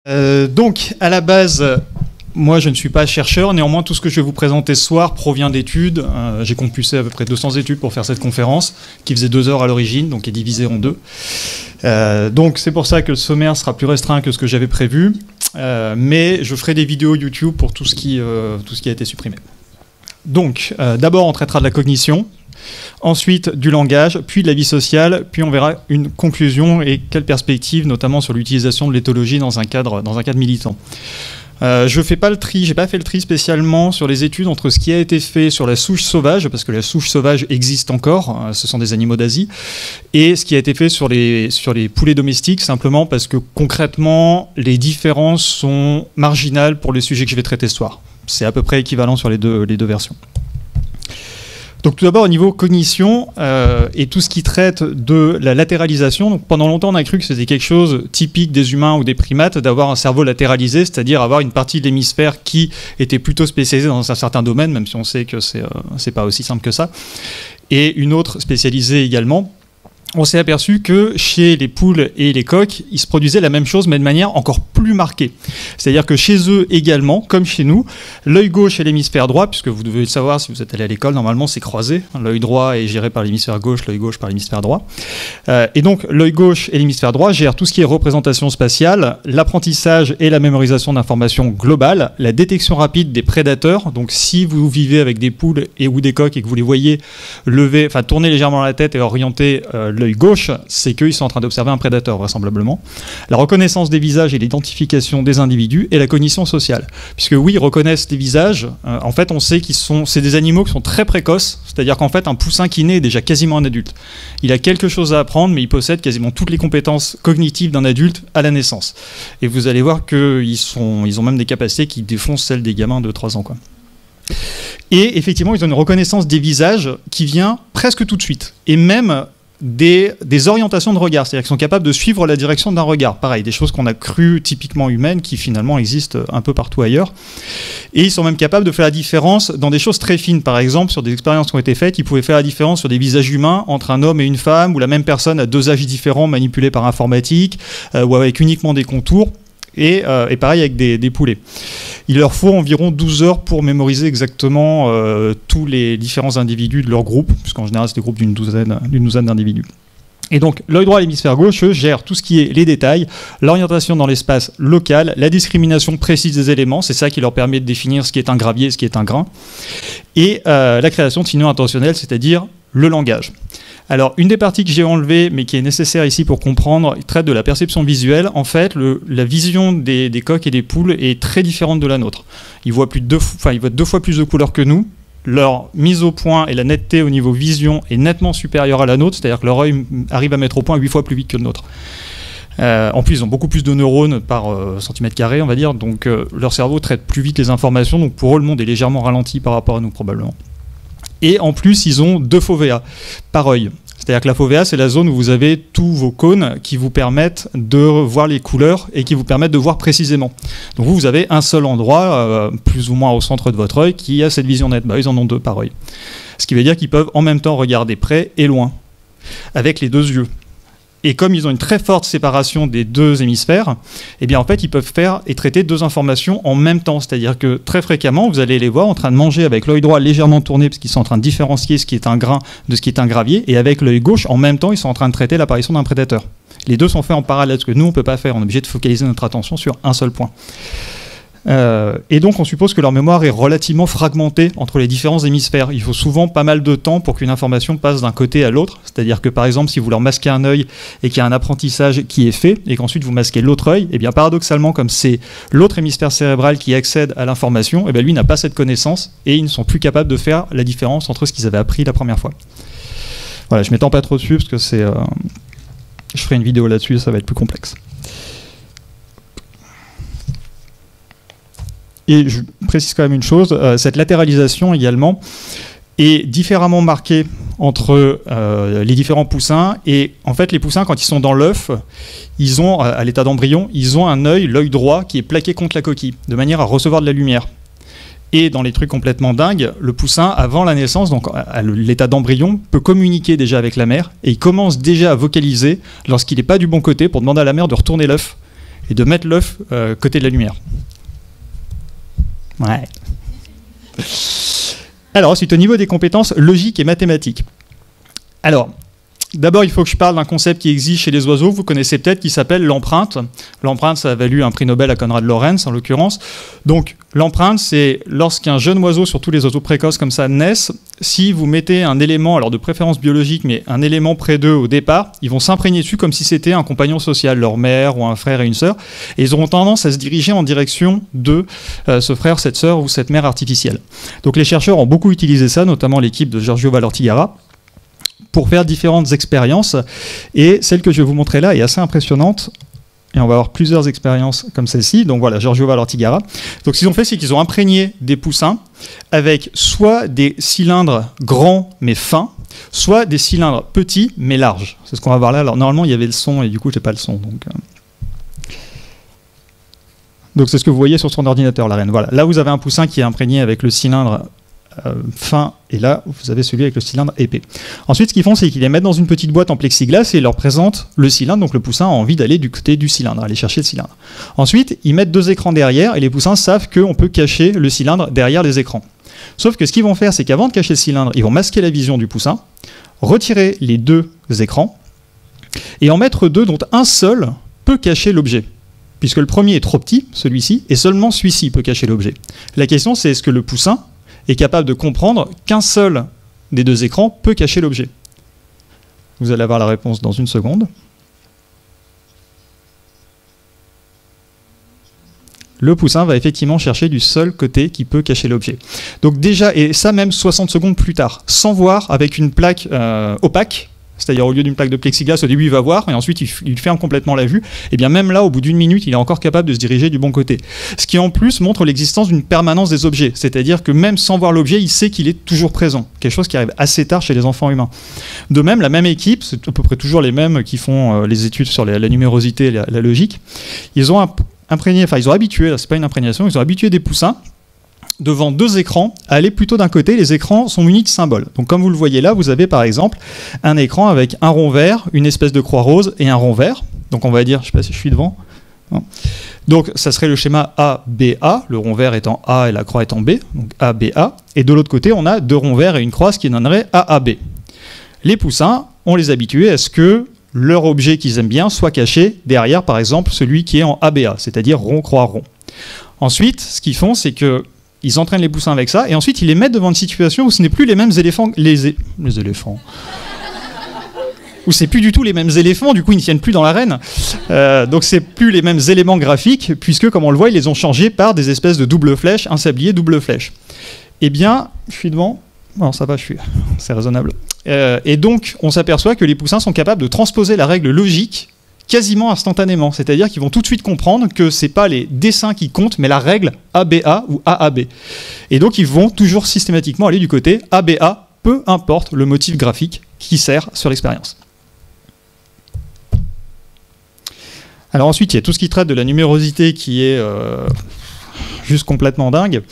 Donc, à la base, moi je ne suis pas chercheur, néanmoins tout ce que je vais vous présenter ce soir provient d'études. J'ai compulsé à peu près 200 études pour faire cette conférence, qui faisait 2 heures à l'origine, donc est divisée en 2. Donc c'est pour ça que le sommaire sera plus restreint que ce que j'avais prévu, mais je ferai des vidéos YouTube pour tout ce qui a été supprimé. Donc, d'abord on traitera de la cognition, ensuite du langage, puis de la vie sociale, puis on verra une conclusion et quelle perspective, notamment sur l'utilisation de l'éthologie dans un cadre militant. Je fais pas le tri, j'ai pas fait le tri spécialement sur les études entre ce qui a été fait sur la souche sauvage, parce que la souche sauvage existe encore, ce sont des animaux d'Asie, et ce qui a été fait sur les poulets domestiques, simplement parce que concrètement, les différences sont marginales pour les sujets que je vais traiter ce soir. C'est à peu près équivalent sur les deux versions. Donc tout d'abord au niveau cognition et tout ce qui traite de la latéralisation. Donc, pendant longtemps on a cru que c'était quelque chose typique des humains ou des primates d'avoir un cerveau latéralisé, c'est-à-dire avoir une partie de l'hémisphère qui était plutôt spécialisée dans un certain domaine, même si on sait que c'est pas aussi simple que ça, et une autre spécialisée également. On s'est aperçu que chez les poules et les coqs, il se produisait la même chose, mais de manière encore plus marquée. C'est-à-dire que chez eux également, comme chez nous, l'œil gauche et l'hémisphère droit, puisque vous devez le savoir si vous êtes allé à l'école, normalement c'est croisé. L'œil droit est géré par l'hémisphère gauche, l'œil gauche par l'hémisphère droit. Et donc l'œil gauche et l'hémisphère droit gèrent tout ce qui est représentation spatiale, l'apprentissage et la mémorisation d'informations globales, la détection rapide des prédateurs. Donc si vous vivez avec des poules ou des coqs et que vous les voyez tourner légèrement la tête et orienter l'œil gauche, c'est qu'ils sont en train d'observer un prédateur, vraisemblablement. La reconnaissance des visages et l'identification des individus et la cognition sociale. Puisque oui, ils reconnaissent les visages, en fait, on sait c'est des animaux qui sont très précoces, c'est-à-dire qu'en fait, un poussin qui naît est déjà quasiment un adulte. Il a quelque chose à apprendre, mais il possède quasiment toutes les compétences cognitives d'un adulte à la naissance. Et vous allez voir qu'ils ont même des capacités qui défoncent celles des gamins de 3 ans, quoi. Et effectivement, ils ont une reconnaissance des visages qui vient presque tout de suite. Et même des orientations de regard, c'est-à-dire qu'ils sont capables de suivre la direction d'un regard. Pareil, des choses qu'on a crues typiquement humaines qui finalement existent un peu partout ailleurs. Et ils sont même capables de faire la différence dans des choses très fines. Par exemple, sur des expériences qui ont été faites, ils pouvaient faire la différence sur des visages humains entre un homme et une femme, ou la même personne à 2 âges différents manipulés par informatique, ou avec uniquement des contours. Et pareil avec des poulets. Il leur faut environ 12 heures pour mémoriser exactement tous les différents individus de leur groupe, puisqu'en général c'est des groupes d'une douzaine d'individus. Et donc l'œil droit et l'hémisphère gauche gèrent tout ce qui est les détails, l'orientation dans l'espace local, la discrimination précise des éléments, c'est ça qui leur permet de définir ce qui est un gravier et ce qui est un grain, et la création de signaux intentionnels, c'est-à-dire le langage. Alors, une des parties que j'ai enlevées, mais qui est nécessaire ici pour comprendre, traite de la perception visuelle. En fait, la vision des coqs et des poules est très différente de la nôtre. Ils voient 2 fois plus de couleurs que nous. Leur mise au point et la netteté au niveau vision est nettement supérieure à la nôtre, c'est-à-dire que leur œil arrive à mettre au point 8 fois plus vite que le nôtre. En plus, ils ont beaucoup plus de neurones par centimètre carré, on va dire, donc leur cerveau traite plus vite les informations, donc pour eux, le monde est légèrement ralenti par rapport à nous, probablement. Et en plus, ils ont 2 fovéas par œil. C'est-à-dire que la fovea, c'est la zone où vous avez tous vos cônes qui vous permettent de voir les couleurs et qui vous permettent de voir précisément. Donc vous avez un seul endroit, plus ou moins au centre de votre œil, qui a cette vision nette. Ils en ont 2 par œil. Ce qui veut dire qu'ils peuvent en même temps regarder près et loin, avec les 2 yeux. Et comme ils ont une très forte séparation des 2 hémisphères, eh bien en fait ils peuvent faire et traiter 2 informations en même temps. C'est-à-dire que très fréquemment, vous allez les voir en train de manger avec l'œil droit légèrement tourné, parce qu'ils sont en train de différencier ce qui est un grain de ce qui est un gravier, et avec l'œil gauche, en même temps, ils sont en train de traiter l'apparition d'un prédateur. Les 2 sont faits en parallèle, ce que nous on ne peut pas faire. On est obligé de focaliser notre attention sur un seul point. Et donc on suppose que leur mémoire est relativement fragmentée entre les différents hémisphères. Il faut souvent pas mal de temps pour qu'une information passe d'un côté à l'autre. C'est-à-dire que par exemple, si vous leur masquez un œil et qu'il y a un apprentissage qui est fait, et qu'ensuite vous masquez l'autre œil, et bien paradoxalement, comme c'est l'autre hémisphère cérébral qui accède à l'information, et bien lui n'a pas cette connaissance et ils ne sont plus capables de faire la différence entre ce qu'ils avaient appris la première fois. Voilà, je m'étends pas trop dessus parce que je ferai une vidéo là-dessus, ça va être plus complexe. Et je précise quand même une chose, cette latéralisation également est différemment marquée entre les différents poussins. Et en fait, les poussins, quand ils sont dans l'œuf, ils ont, à l'état d'embryon, ils ont un œil, l'œil droit, qui est plaqué contre la coquille, de manière à recevoir de la lumière. Et dans les trucs complètement dingues, le poussin, avant la naissance, donc à l'état d'embryon, peut communiquer déjà avec la mère, et il commence déjà à vocaliser lorsqu'il n'est pas du bon côté pour demander à la mère de retourner l'œuf. et de mettre l'œuf côté de la lumière. Ouais. Alors ensuite, au niveau des compétences logiques et mathématiques. Alors, d'abord, il faut que je parle d'un concept qui existe chez les oiseaux, vous connaissez peut-être, qui s'appelle l'empreinte. L'empreinte, ça a valu un prix Nobel à Konrad Lorenz, en l'occurrence. Donc, l'empreinte, c'est lorsqu'un jeune oiseau, surtout les oiseaux précoces comme ça, naissent, si vous mettez un élément, alors de préférence biologique, mais un élément près d'eux au départ, ils vont s'imprégner dessus comme si c'était un compagnon social, leur mère ou un frère et une sœur, et ils auront tendance à se diriger en direction de ce frère, cette sœur ou cette mère artificielle. Donc, les chercheurs ont beaucoup utilisé ça, notamment l'équipe de Giorgio Valortigara, pour faire différentes expériences, et celle que je vais vous montrer là est assez impressionnante, et on va avoir plusieurs expériences comme celle-ci. Donc voilà, Giorgio Valortigara. Donc ce qu'ils ont fait, c'est qu'ils ont imprégné des poussins avec soit des cylindres grands mais fins, soit des cylindres petits mais larges. C'est ce qu'on va voir là. Alors normalement il y avait le son, et du coup j'ai pas le son. Donc c'est ce que vous voyez sur son ordinateur, la reine. Voilà. Là vous avez un poussin qui est imprégné avec le cylindre fin, et là vous avez celui avec le cylindre épais. Ensuite ce qu'ils font, c'est qu'ils les mettent dans une petite boîte en plexiglas et ils leur présentent le cylindre, donc le poussin a envie d'aller du côté du cylindre, aller chercher le cylindre. Ensuite ils mettent 2 écrans derrière et les poussins savent qu'on peut cacher le cylindre derrière les écrans. Sauf que ce qu'ils vont faire, c'est qu'avant de cacher le cylindre, ils vont masquer la vision du poussin, retirer les 2 écrans et en mettre 2 dont un seul peut cacher l'objet, puisque le premier est trop petit, celui-ci, et seulement celui-ci peut cacher l'objet. La question, c'est est-ce que le poussin est capable de comprendre qu'un seul des 2 écrans peut cacher l'objet? Vous allez avoir la réponse dans une seconde. Le poussin va effectivement chercher du seul côté qui peut cacher l'objet. Donc déjà, et ça même 60 secondes plus tard, sans voir, avec une plaque opaque, c'est-à-dire au lieu d'une plaque de plexiglas, au début il va voir, et ensuite il ferme complètement la vue, et bien même là, au bout d'1 minute, il est encore capable de se diriger du bon côté. Ce qui en plus montre l'existence d'une permanence des objets, c'est-à-dire que même sans voir l'objet, il sait qu'il est toujours présent, quelque chose qui arrive assez tard chez les enfants humains. De même, la même équipe, c'est à peu près toujours les mêmes qui font les études sur la numérosité et la logique, ils ont ils ont habitué, c'est pas une imprégnation, ils ont habitué des poussins devant 2 écrans, à aller plutôt d'un côté. Les écrans sont munis de symboles. Donc comme vous le voyez là, vous avez par exemple un écran avec un rond vert, une espèce de croix rose et un rond vert. Donc on va dire, je sais pas si je suis devant. Non. Donc ça serait le schéma ABA, le rond vert étant A et la croix étant B, donc ABA. Et de l'autre côté, on a 2 ronds verts et une croix, ce qui donnerait AAB. Les poussins, on les habitués à ce que leur objet qu'ils aiment bien soit caché derrière, par exemple, celui qui est en ABA, c'est-à-dire rond, croix, rond. Ensuite, ce qu'ils font, c'est que ils entraînent les poussins avec ça, et ensuite ils les mettent devant une situation où ce n'est plus les mêmes éléphants, les éléphants, où c'est plus du tout les mêmes éléphants, du coup ils ne tiennent plus dans l'arène, donc c'est plus les mêmes éléments graphiques, puisque comme on le voit, ils les ont changés par des espèces de double flèches, un sablier double flèche. Eh bien, je suis devant, non ça va, c'est raisonnable. Et donc on s'aperçoit que les poussins sont capables de transposer la règle logique quasiment instantanément, c'est-à-dire qu'ils vont tout de suite comprendre que c'est pas les dessins qui comptent, mais la règle ABA ou AAB. Et donc ils vont toujours systématiquement aller du côté ABA, peu importe le motif graphique qui sert sur l'expérience. Alors ensuite, il y a tout ce qui traite de la numérosité qui est juste complètement dingue.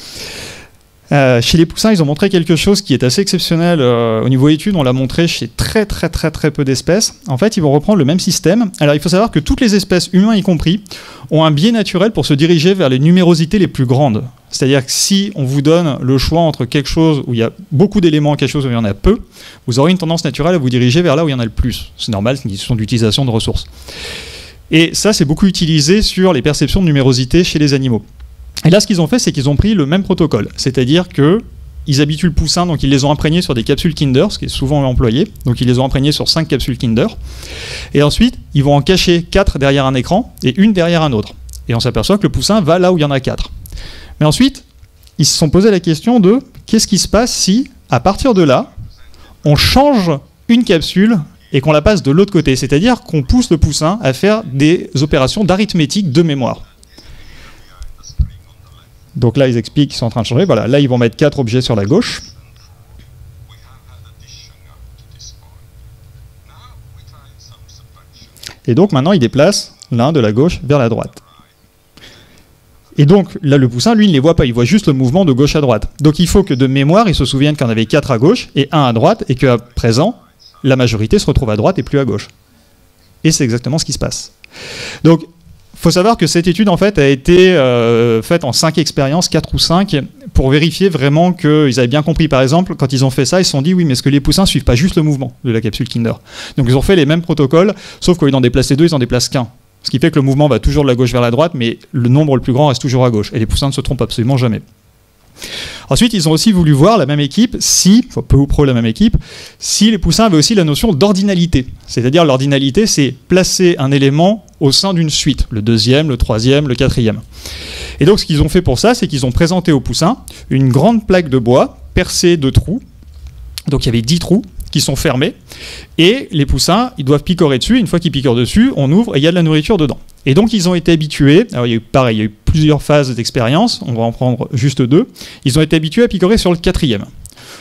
Chez les poussins, ils ont montré quelque chose qui est assez exceptionnel au niveau études. On l'a montré chez très peu d'espèces. En fait, ils vont reprendre le même système. Alors, il faut savoir que toutes les espèces, humains y compris, ont un biais naturel pour se diriger vers les numérosités les plus grandes. C'est-à-dire que si on vous donne le choix entre quelque chose où il y a beaucoup d'éléments et quelque chose où il y en a peu, vous aurez une tendance naturelle à vous diriger vers là où il y en a le plus. C'est normal, c'est une question d'utilisation de ressources. Et ça, c'est beaucoup utilisé sur les perceptions de numérosité chez les animaux. Et là, ce qu'ils ont fait, c'est qu'ils ont pris le même protocole. C'est-à-dire qu'ils habituent le poussin, donc ils les ont imprégnés sur des capsules Kinder, ce qui est souvent employé. Donc ils les ont imprégnés sur 5 capsules Kinder. Et ensuite, ils vont en cacher 4 derrière un écran et une derrière un autre. Et on s'aperçoit que le poussin va là où il y en a 4. Mais ensuite, ils se sont posé la question de qu'est-ce qui se passe si, à partir de là, on change une capsule et qu'on la passe de l'autre côté. C'est-à-dire qu'on pousse le poussin à faire des opérations d'arithmétique de mémoire. Donc là, ils expliquent qu'ils sont en train de changer. Voilà, là, ils vont mettre 4 objets sur la gauche. Et donc, maintenant, ils déplacent l'un de la gauche vers la droite. Et donc, là, le poussin, lui, il ne les voit pas. Il voit juste le mouvement de gauche à droite. Donc, il faut que de mémoire, il se souvienne qu'il y en avait 4 à gauche et 1 à droite, et qu'à présent, la majorité se retrouve à droite et plus à gauche. Et c'est exactement ce qui se passe. Donc, faut savoir que cette étude en fait a été faite en 5 expériences, 4 ou 5, pour vérifier vraiment qu'ils avaient bien compris. Par exemple, quand ils ont fait ça, ils se sont dit oui, mais est-ce que les poussins suivent pas juste le mouvement de la capsule Kinder? Donc ils ont fait les mêmes protocoles, sauf qu'au lieu d'en déplacer 2, ils en déplacent qu'un. Ce qui fait que le mouvement va toujours de la gauche vers la droite, mais le nombre le plus grand reste toujours à gauche. Et les poussins ne se trompent absolument jamais. Ensuite, ils ont aussi voulu voir la même équipe, peu ou prou la même équipe, si les poussins avaient aussi la notion d'ordinalité. C'est-à-dire l'ordinalité, c'est placer un élément au sein d'une suite, le deuxième, le troisième, le quatrième. Et donc ce qu'ils ont fait pour ça, c'est qu'ils ont présenté aux poussins une grande plaque de bois percée de trous. Donc il y avait 10 trous qui sont fermés, et les poussins, ils doivent picorer dessus. Une fois qu'ils picorent dessus, on ouvre et il y a de la nourriture dedans. Et donc ils ont été habitués, alors il y a eu plusieurs phases d'expérience, on va en prendre juste 2, ils ont été habitués à picorer sur le quatrième.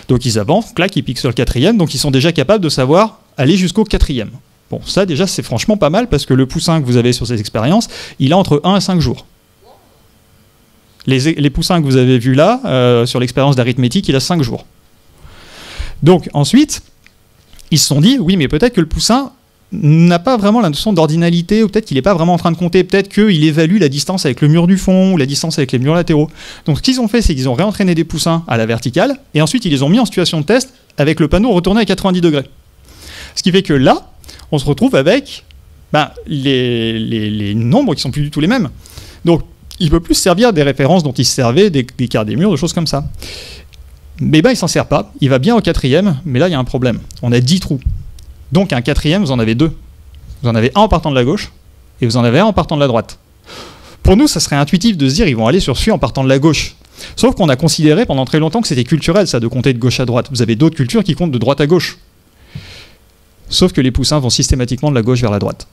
Donc ils avancent, clac, ils piquent sur le quatrième, donc ils sont déjà capables de savoir aller jusqu'au quatrième. Bon, ça déjà c'est franchement pas mal, parce que le poussin que vous avez sur cette expérience, il a entre 1 et 5 jours. Les poussins que vous avez vus là, sur l'expérience d'arithmétique, il a 5 jours. Donc ensuite, ils se sont dit, oui, mais peut-être que le poussin n'a pas vraiment la notion d'ordinalité, ou peut-être qu'il n'est pas vraiment en train de compter, peut-être qu'il évalue la distance avec le mur du fond, ou la distance avec les murs latéraux. Donc ce qu'ils ont fait, c'est qu'ils ont réentraîné des poussins à la verticale, et ensuite ils les ont mis en situation de test avec le panneau retourné à 90 degrés. Ce qui fait que là, on se retrouve avec les nombres qui sont plus du tout les mêmes. Donc il ne peut plus se servir des références dont il se servait, des quarts des murs, des choses comme ça. Mais il s'en sert pas, il va bien au quatrième, mais là il y a un problème. On a 10 trous. Donc un quatrième, vous en avez 2. Vous en avez un en partant de la gauche, et vous en avez un en partant de la droite. Pour nous, ça serait intuitif de se dire, ils vont aller sur celui en partant de la gauche. Sauf qu'on a considéré pendant très longtemps que c'était culturel, ça, de compter de gauche à droite. Vous avez d'autres cultures qui comptent de droite à gauche. Sauf que les poussins vont systématiquement de la gauche vers la droite.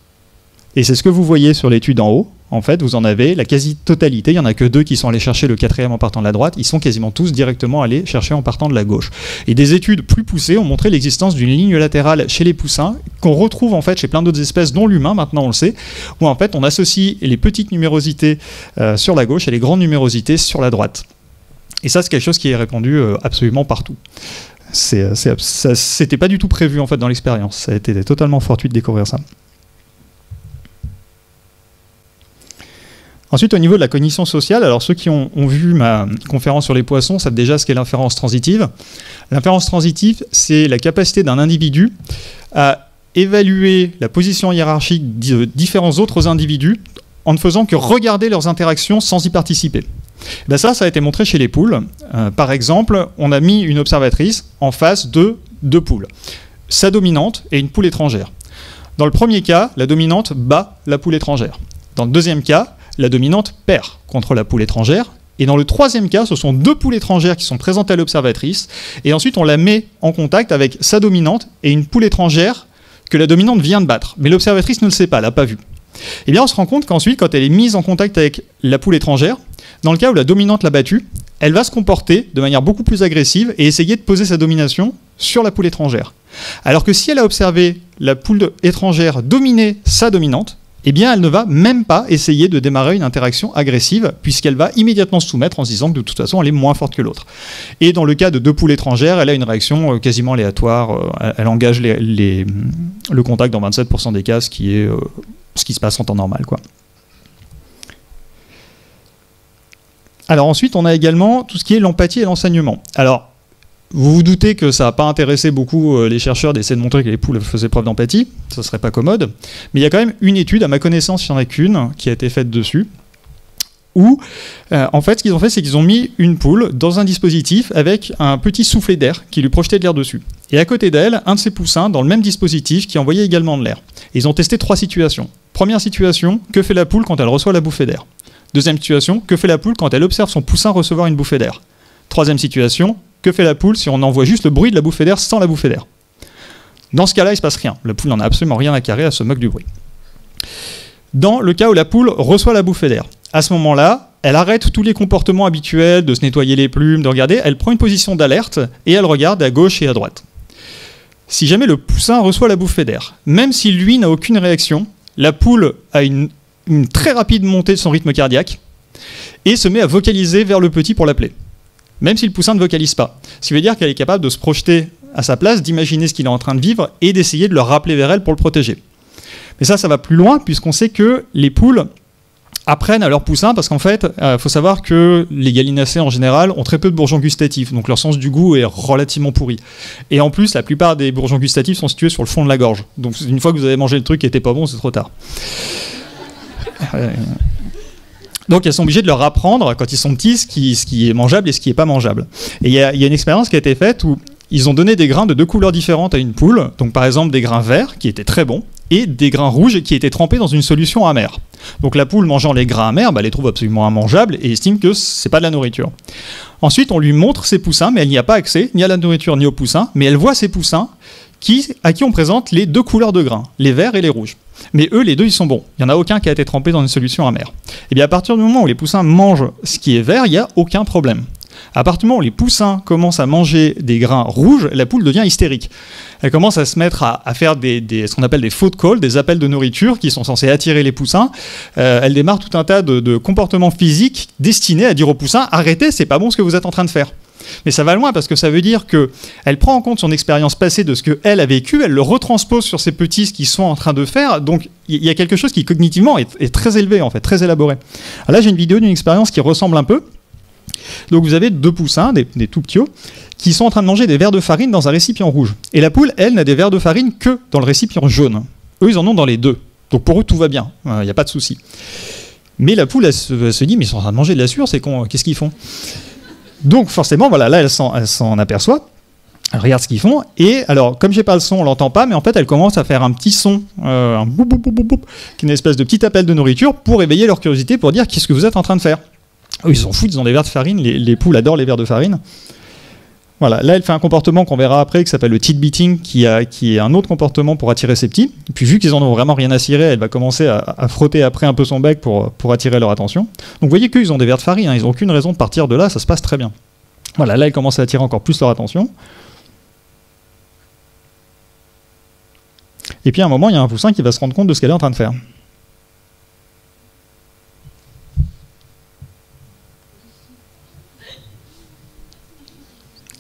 Et c'est ce que vous voyez sur l'étude en haut. En fait, vous en avez la quasi-totalité. Il n'y en a que 2 qui sont allés chercher le quatrième en partant de la droite. Ils sont quasiment tous directement allés chercher en partant de la gauche. Et des études plus poussées ont montré l'existence d'une ligne latérale chez les poussins, qu'on retrouve en fait chez plein d'autres espèces, dont l'humain, maintenant on le sait, où en fait on associe les petites numérosités sur la gauche et les grandes numérosités sur la droite. Et ça, c'est quelque chose qui est répandu absolument partout. C'était pas du tout prévu en fait dans l'expérience. Ça a été totalement fortuit de découvrir ça. Ensuite, au niveau de la cognition sociale, alors ceux qui ont vu ma conférence sur les poissons savent déjà ce qu'est l'inférence transitive. L'inférence transitive, c'est la capacité d'un individu à évaluer la position hiérarchique de différents autres individus en ne faisant que regarder leurs interactions sans y participer. Ça a été montré chez les poules. Par exemple, on a mis une observatrice en face de 2 poules, sa dominante et une poule étrangère. Dans le premier cas, la dominante bat la poule étrangère. Dans le deuxième cas, la dominante perd contre la poule étrangère. Et dans le troisième cas, ce sont 2 poules étrangères qui sont présentées à l'observatrice. Et ensuite, on la met en contact avec sa dominante et une poule étrangère que la dominante vient de battre. Mais l'observatrice ne le sait pas, elle l'a pas vu. Et bien, on se rend compte qu'ensuite, quand elle est mise en contact avec la poule étrangère, dans le cas où la dominante l'a battue, elle va se comporter de manière beaucoup plus agressive et essayer de poser sa domination sur la poule étrangère. Alors que si elle a observé la poule étrangère dominer sa dominante, eh bien, elle ne va même pas essayer de démarrer une interaction agressive, puisqu'elle va immédiatement se soumettre en se disant que de toute façon, elle est moins forte que l'autre. Et dans le cas de 2 poules étrangères, elle a une réaction quasiment aléatoire. Elle engage le contact dans 27% des cas, ce qui est ce qui se passe en temps normal, quoi. Alors ensuite, on a également tout ce qui est l'empathie et l'enseignement. Alors, vous vous doutez que ça n'a pas intéressé beaucoup les chercheurs d'essayer de montrer que les poules faisaient preuve d'empathie, ça ne serait pas commode, mais il y a quand même une étude, à ma connaissance, il n'y en a qu'une, qui a été faite dessus, où, en fait, ce qu'ils ont fait, c'est qu'ils ont mis une poule dans un dispositif avec un petit soufflet d'air qui lui projetait de l'air dessus. Et à côté d'elle, un de ses poussins dans le même dispositif qui envoyait également de l'air. Et ils ont testé 3 situations. Première situation, que fait la poule quand elle reçoit la bouffée d'air? Deuxième situation, que fait la poule quand elle observe son poussin recevoir une bouffée d'air? Troisième situation, que fait la poule si on envoie juste le bruit de la bouffée d'air sans la bouffée d'air? Dans ce cas-là, il ne se passe rien. La poule n'en a absolument rien à carrer, elle se moque du bruit. Dans le cas où la poule reçoit la bouffée d'air, à ce moment-là, elle arrête tous les comportements habituels de se nettoyer les plumes, de regarder, elle prend une position d'alerte et elle regarde à gauche et à droite. Si jamais le poussin reçoit la bouffée d'air, même si lui n'a aucune réaction, la poule a une très rapide montée de son rythme cardiaque et se met à vocaliser vers le petit pour l'appeler. Même si le poussin ne vocalise pas. Ce qui veut dire qu'elle est capable de se projeter à sa place, d'imaginer ce qu'il est en train de vivre et d'essayer de le rappeler vers elle pour le protéger. Mais ça va plus loin puisqu'on sait que les poules apprennent à leurs poussins, parce qu'en fait, faut savoir que les gallinacés en général ont très peu de bourgeons gustatifs, donc leur sens du goût est relativement pourri. Et en plus, la plupart des bourgeons gustatifs sont situés sur le fond de la gorge. Donc une fois que vous avez mangé le truc qui était pas bon, c'est trop tard. Donc elles sont obligées de leur apprendre, quand ils sont petits, ce qui est mangeable et ce qui n'est pas mangeable. Et il y a une expérience qui a été faite où ils ont donné des grains de 2 couleurs différentes à une poule, donc par exemple des grains verts qui étaient très bons, et des grains rouges qui étaient trempés dans une solution amère. Donc la poule mangeant les grains amers, elle les trouve absolument immangeables et estime que c'est pas de la nourriture. Ensuite, on lui montre ses poussins, mais elle n'y a pas accès, ni à la nourriture ni aux poussins, mais elle voit ses poussins à qui on présente les 2 couleurs de grains, les verts et les rouges. Mais eux, les deux, ils sont bons. Il n'y en a aucun qui a été trempé dans une solution amère. Et bien à partir du moment où les poussins mangent ce qui est vert, il n'y a aucun problème. À partir du moment où les poussins commencent à manger des grains rouges, la poule devient hystérique. Elle commence à se mettre à faire ce qu'on appelle des food calls, des appels de nourriture qui sont censés attirer les poussins. Elle démarre tout un tas de comportements physiques destinés à dire aux poussins « Arrêtez, c'est pas bon ce que vous êtes en train de faire ». Mais ça va loin parce que ça veut dire qu'elle prend en compte son expérience passée de ce qu'elle a vécu, elle le retranspose sur ses petits, ce qu'ils sont en train de faire. Donc il y a quelque chose qui cognitivement est très élevé, en fait, très élaboré. Alors là, j'ai une vidéo d'une expérience qui ressemble un peu. Donc vous avez 2 poussins, des tout petits, qui sont en train de manger des verres de farine dans un récipient rouge. Et la poule, elle, n'a des verres de farine que dans le récipient jaune. Eux, ils en ont dans les 2. Donc pour eux, tout va bien, il n'y a pas de souci. Mais la poule, elle se dit, mais ils sont en train de manger de la sueur, c'est con, qu'est-ce qu'ils font? Donc forcément, voilà, là, elle s'en aperçoit. Elle regarde ce qu'ils font. Et alors, comme j'ai pas le son, on l'entend pas, mais en fait, elle commence à faire un petit son, un boum, boum, boum, boum, qui est une espèce de petit appel de nourriture pour éveiller leur curiosité, pour dire qu'est-ce que vous êtes en train de faire. Eux, ils s'en foutent, ils ont des verres de farine, les poules adorent les verres de farine. Voilà, là elle fait un comportement qu'on verra après qui s'appelle le tit beating, qui est un autre comportement pour attirer ses petits. Et puis vu qu'ils en ont vraiment rien à cirer, elle va commencer à frotter après un peu son bec pour attirer leur attention. Donc vous voyez qu'ils ont des verres de farine, ils n'ont aucune raison de partir de là, ça se passe très bien. Voilà, là elle commence à attirer encore plus leur attention. Et puis à un moment, il y a un poussin qui va se rendre compte de ce qu'elle est en train de faire.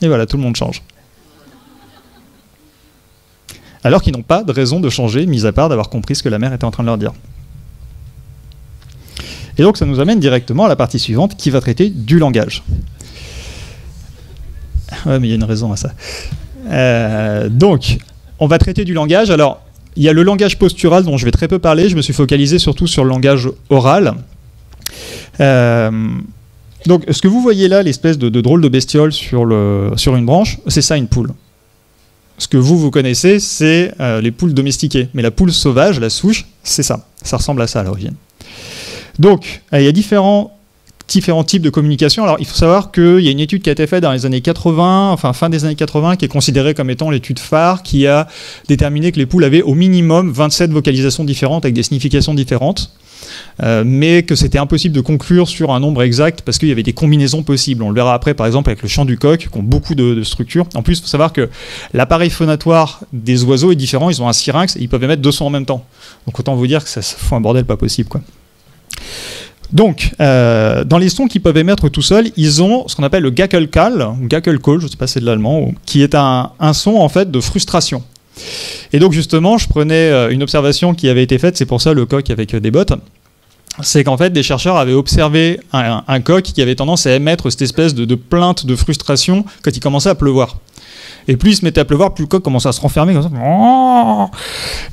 Et voilà, tout le monde change. Alors qu'ils n'ont pas de raison de changer, mis à part d'avoir compris ce que la mère était en train de leur dire. Et donc ça nous amène directement à la partie suivante qui va traiter du langage. Ouais, mais il y a une raison à ça. Donc, on va traiter du langage. Alors, il y a le langage postural dont je vais très peu parler. Je me suis focalisé surtout sur le langage oral. Donc, ce que vous voyez là, l'espèce de drôle de bestiole sur une branche, c'est ça une poule. Ce que vous connaissez, c'est les poules domestiquées. Mais la poule sauvage, la souche, c'est ça. Ça ressemble à ça à l'origine. Donc, il y a différents types de communication. Alors, il faut savoir qu'il y a une étude qui a été faite dans les années 80, enfin fin des années 80, qui est considérée comme étant l'étude phare, qui a déterminé que les poules avaient au minimum 27 vocalisations différentes avec des significations différentes. Mais que c'était impossible de conclure sur un nombre exact parce qu'il y avait des combinaisons possibles. On le verra après, par exemple, avec le chant du coq, qui ont beaucoup de structures. En plus, il faut savoir que l'appareil phonatoire des oiseaux est différent. Ils ont un syrinx et ils peuvent émettre 2 sons en même temps. Donc autant vous dire que ça fout un bordel pas possible, quoi. Donc, dans les sons qu'ils peuvent émettre tout seuls, ils ont ce qu'on appelle le Gackelcall, ou Gackelcall, je ne sais pas si c'est de l'allemand, qui est un son en fait de frustration. Et donc justement, je prenais une observation qui avait été faite, c'est pour ça le coq avec des bottes, c'est qu'en fait des chercheurs avaient observé un coq qui avait tendance à émettre cette espèce de plainte de frustration quand il commençait à pleuvoir. Et plus il se mettait à pleuvoir, plus le coq commençait à se renfermer comme ça.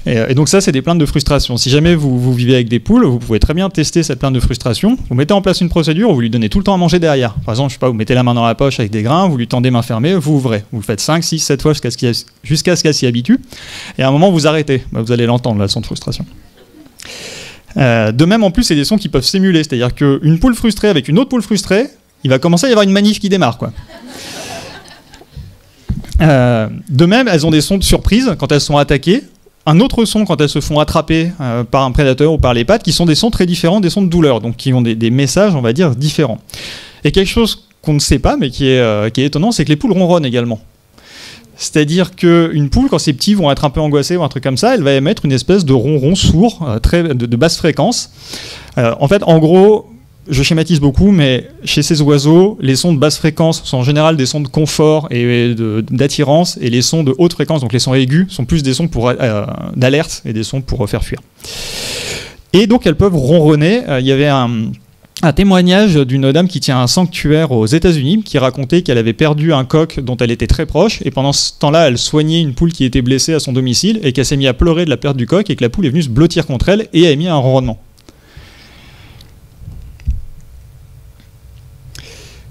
Et donc ça, c'est des plaintes de frustration. Si jamais vous vivez avec des poules, vous pouvez très bien tester cette plainte de frustration. Vous mettez en place une procédure, vous lui donnez tout le temps à manger derrière. Par exemple, je sais pas, vous mettez la main dans la poche avec des grains, vous lui tendez main fermée, vous ouvrez. Vous le faites 5, 6, 7 fois jusqu'à ce qu'elle s'y habitue. Et à un moment, vous arrêtez. Vous allez l'entendre, là, le son de frustration. De même, en plus, c'est des sons qui peuvent simuler. C'est-à-dire qu'une poule frustrée avec une autre poule frustrée, il va commencer à y avoir une manif qui démarre, quoi. De même, elles ont des sons de surprise quand elles sont attaquées, un autre son quand elles se font attraper par un prédateur ou par les pattes, qui sont des sons très différents des sons de douleur, donc qui ont des messages, on va dire, différents. Et quelque chose qu'on ne sait pas, mais qui est étonnant, c'est que les poules ronronnent également. C'est-à-dire qu'une poule, quand ses petits vont être un peu angoissés ou un truc comme ça, elle va émettre une espèce de ronron sourd, de basse fréquence. En fait, en gros, je schématise beaucoup, mais chez ces oiseaux, les sons de basse fréquence sont en général des sons de confort et d'attirance, et les sons de haute fréquence, donc les sons aigus, sont plus des sons d'alerte et des sons pour faire fuir. Et donc elles peuvent ronronner. Il y avait un témoignage d'une dame qui tient un sanctuaire aux États-Unis qui racontait qu'elle avait perdu un coq dont elle était très proche et pendant ce temps-là, elle soignait une poule qui était blessée à son domicile et qu'elle s'est mise à pleurer de la perte du coq et que la poule est venue se blottir contre elle et a émis un ronronnement.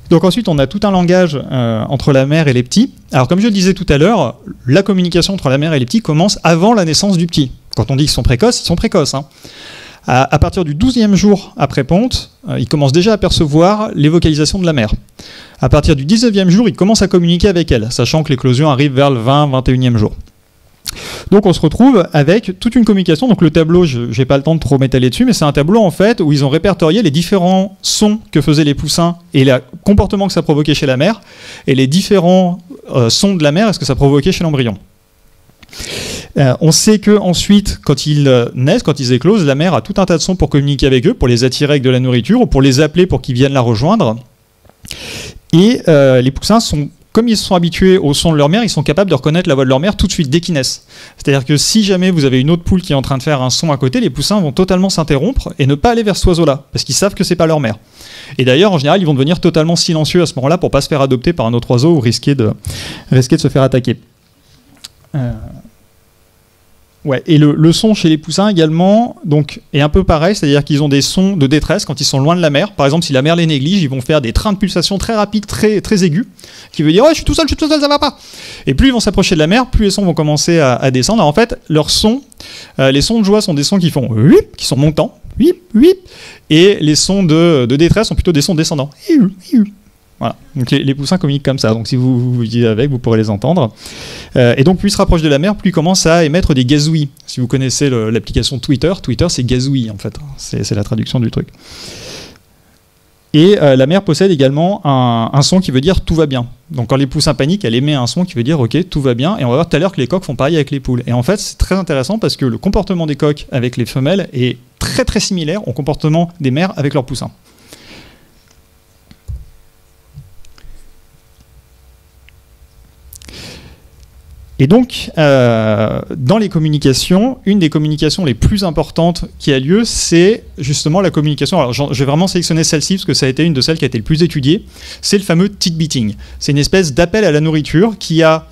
Donc ensuite, on a tout un langage entre la mère et les petits. Alors comme je le disais tout à l'heure, la communication entre la mère et les petits commence avant la naissance du petit. Quand on dit qu'ils sont précoces, ils sont précoces, hein. À partir du 12e jour après ponte, ils commencent déjà à percevoir les vocalisations de la mère. À partir du 19e jour, ils commencent à communiquer avec elle, sachant que l'éclosion arrive vers le 20-21e jour. Donc on se retrouve avec toute une communication. Donc le tableau, je n'ai pas le temps de trop m'étaler dessus, mais c'est un tableau en fait où ils ont répertorié les différents sons que faisaient les poussins et le comportement que ça provoquait chez la mère, et les différents sons de la mère et ce que ça provoquait chez l'embryon. On sait que ensuite, quand ils naissent, quand ils éclosent, la mère a tout un tas de sons pour communiquer avec eux, pour les attirer avec de la nourriture ou pour les appeler pour qu'ils viennent la rejoindre. Et les poussins sont, comme ils sont habitués au son de leur mère, ils sont capables de reconnaître la voix de leur mère tout de suite dès qu'ils naissent. C'est-à-dire que si jamais vous avez une autre poule qui est en train de faire un son à côté, les poussins vont totalement s'interrompre et ne pas aller vers cet oiseau-là, parce qu'ils savent que c'est pas leur mère. Et d'ailleurs, en général, ils vont devenir totalement silencieux à ce moment-là pour pas se faire adopter par un autre oiseau ou risquer de se faire attaquer. Ouais, et le son chez les poussins également donc, est un peu pareil, c'est-à-dire qu'ils ont des sons de détresse quand ils sont loin de la mer. Par exemple, si la mer les néglige, ils vont faire des trains de pulsation très rapides, très, très aigus, qui veut dire « Ouais, je suis tout seul, ça va pas !» Et plus ils vont s'approcher de la mer, plus les sons vont commencer à descendre. Alors, en fait, leurs sons, les sons de joie sont des sons qui font « huip », qui sont montants, « huip, huip », et les sons de détresse sont plutôt des sons descendants. « Hiu, hiu ». Voilà. Donc les poussins communiquent comme ça, donc si vous vivez avec, vous pourrez les entendre. Et donc plus ils se rapprochent de la mer, plus ils commencent à émettre des gazouillis. Si vous connaissez l'application Twitter, c'est gazouillis en fait, c'est la traduction du truc. Et la mer possède également un son qui veut dire « tout va bien ». Donc quand les poussins paniquent, elle émet un son qui veut dire « ok, tout va bien ». Et on va voir tout à l'heure que les coqs font pareil avec les poules. Et en fait, c'est très intéressant parce que le comportement des coqs avec les femelles est très très similaire au comportement des mères avec leurs poussins. Et donc, dans les communications, une des communications les plus importantes qui a lieu, c'est justement la communication. Alors, j'ai vraiment sélectionné celle-ci parce que ça a été une de celles qui a été le plus étudiée. C'est le fameux tidbitting. C'est une espèce d'appel à la nourriture qui a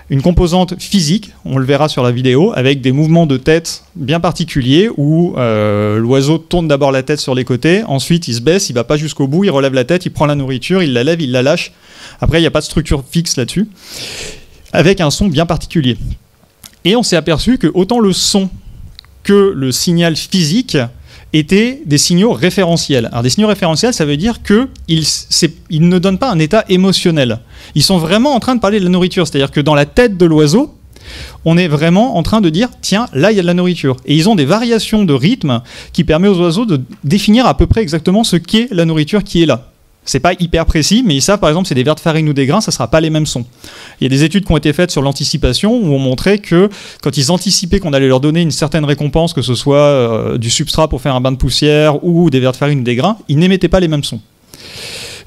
une composante physique, on le verra sur la vidéo, avec des mouvements de tête bien particuliers où l'oiseau tourne d'abord la tête sur les côtés, ensuite il se baisse, il ne va pas jusqu'au bout, il relève la tête, il prend la nourriture, il la lève, il la lâche. Après, il n'y a pas de structure fixe là-dessus, avec un son bien particulier. Et on s'est aperçu que autant le son que le signal physique étaient des signaux référentiels. Alors des signaux référentiels, ça veut dire qu'ils ne donnent pas un état émotionnel. Ils sont vraiment en train de parler de la nourriture, c'est-à-dire que dans la tête de l'oiseau, on est vraiment en train de dire « tiens, là, il y a de la nourriture ». Et ils ont des variations de rythme qui permettent aux oiseaux de définir à peu près exactement ce qu'est la nourriture qui est là. C'est pas hyper précis, mais ils savent par exemple c'est des vers de farine ou des grains, ça sera pas les mêmes sons. Il y a des études qui ont été faites sur l'anticipation où on montrait que quand ils anticipaient qu'on allait leur donner une certaine récompense, que ce soit du substrat pour faire un bain de poussière ou des vers de farine ou des grains, ils n'émettaient pas les mêmes sons.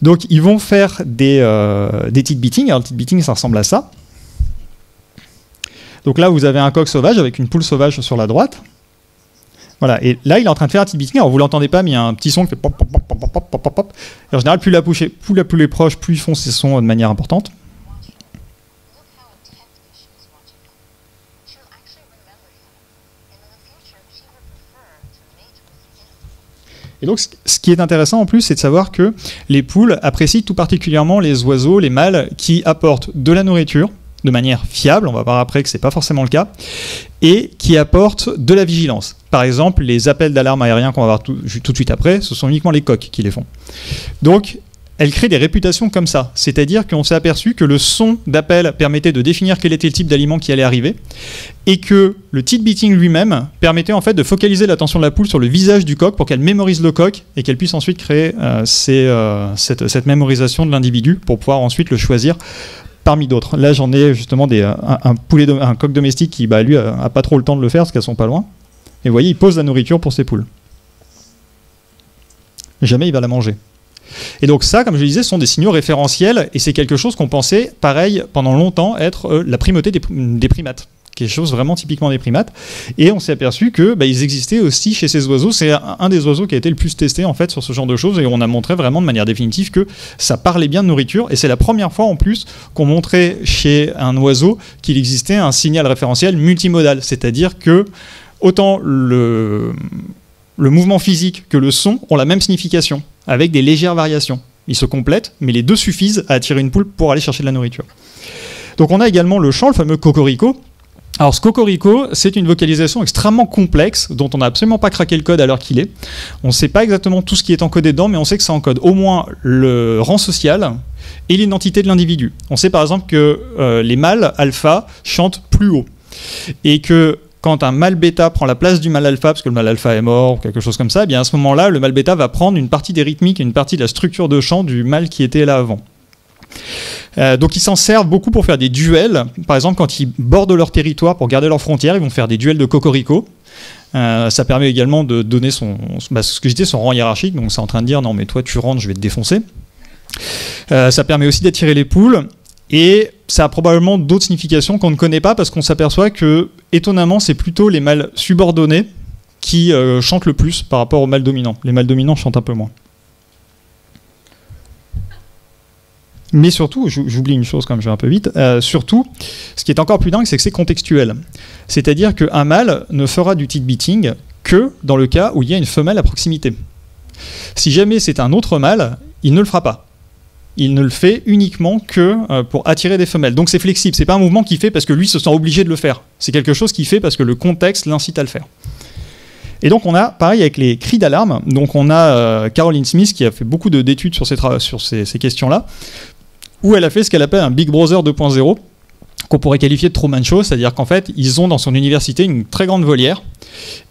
Donc ils vont faire des tidbitting. Alors le tidbitting, ça ressemble à ça. Donc là vous avez un coq sauvage avec une poule sauvage sur la droite. Voilà, et là, il est en train de faire un tidbitting. Alors, vous ne l'entendez pas, mais il y a un petit son qui fait pop, pop, pop, pop, pop, pop, pop. Et en général, plus la poule est proche, plus ils font ces sons de manière importante. Et donc, ce qui est intéressant en plus, c'est de savoir que les poules apprécient tout particulièrement les oiseaux, les mâles, qui apportent de la nourriture, de manière fiable, on va voir après que ce n'est pas forcément le cas, et qui apportent de la vigilance. Par exemple, les appels d'alarme aériens qu'on va voir tout de suite après, ce sont uniquement les coqs qui les font. Donc, elle crée des réputations comme ça, c'est-à-dire qu'on s'est aperçu que le son d'appel permettait de définir quel était le type d'aliment qui allait arriver, et que le tidbitting lui-même permettait en fait de focaliser l'attention de la poule sur le visage du coq pour qu'elle mémorise le coq, et qu'elle puisse ensuite créer cette mémorisation de l'individu pour pouvoir ensuite le choisir parmi d'autres. Là, j'en ai justement un coq domestique qui, lui, a pas trop le temps de le faire parce qu'elles sont pas loin. Et vous voyez, il pose la nourriture pour ses poules. Jamais il va la manger. Et donc ça, comme je le disais, sont des signaux référentiels et c'est quelque chose qu'on pensait, pareil, pendant longtemps, être la primauté des primates. quelque chose vraiment typiquement des primates. Et on s'est aperçu que ils existaient aussi chez ces oiseaux. C'est un des oiseaux qui a été le plus testé en fait sur ce genre de choses, et on a montré vraiment de manière définitive que ça parlait bien de nourriture. Et c'est la première fois en plus qu'on montrait chez un oiseau qu'il existait un signal référentiel multimodal, c'est-à-dire que autant le mouvement physique que le son ont la même signification, avec des légères variations. Ils se complètent, mais les deux suffisent à attirer une poule pour aller chercher de la nourriture. Donc on a également le chant, le fameux cocorico. Alors ce cocorico, c'est une vocalisation extrêmement complexe dont on n'a absolument pas craqué le code à l'heure qu'il est. On ne sait pas exactement tout ce qui est encodé dedans, mais on sait que ça encode au moins le rang social et l'identité de l'individu. On sait par exemple que les mâles alpha chantent plus haut, et que quand un mâle bêta prend la place du mâle alpha, parce que le mâle alpha est mort ou quelque chose comme ça, eh bien à ce moment-là, le mâle bêta va prendre une partie des rythmiques et une partie de la structure de chant du mâle qui était là avant. Donc ils s'en servent beaucoup pour faire des duels. Par exemple, quand ils bordent leur territoire pour garder leurs frontières, ils vont faire des duels de cocorico. Ça permet également de donner ce que je disais, son rang hiérarchique. Donc c'est en train de dire non mais toi tu rentres, je vais te défoncer. Ça permet aussi d'attirer les poules. Et ça a probablement d'autres significations qu'on ne connaît pas, parce qu'on s'aperçoit que, étonnamment, c'est plutôt les mâles subordonnés qui chantent le plus par rapport aux mâles dominants. Les mâles dominants chantent un peu moins. Mais surtout, j'oublie une chose comme je vais un peu vite, surtout, ce qui est encore plus dingue, c'est que c'est contextuel. C'est-à-dire qu'un mâle ne fera du tit beating que dans le cas où il y a une femelle à proximité. Si jamais c'est un autre mâle, il ne le fera pas. Il ne le fait uniquement que pour attirer des femelles. Donc c'est flexible, c'est pas un mouvement qu'il fait parce que lui se sent obligé de le faire. C'est quelque chose qu'il fait parce que le contexte l'incite à le faire. Et donc on a, pareil avec les cris d'alarme, donc on a Caroline Smith qui a fait beaucoup d'études sur ces questions-là, où elle a fait ce qu'elle appelle un Big Brother 2.0, qu'on pourrait qualifier de Truman Show, c'est-à-dire qu'en fait, ils ont dans son université une très grande volière,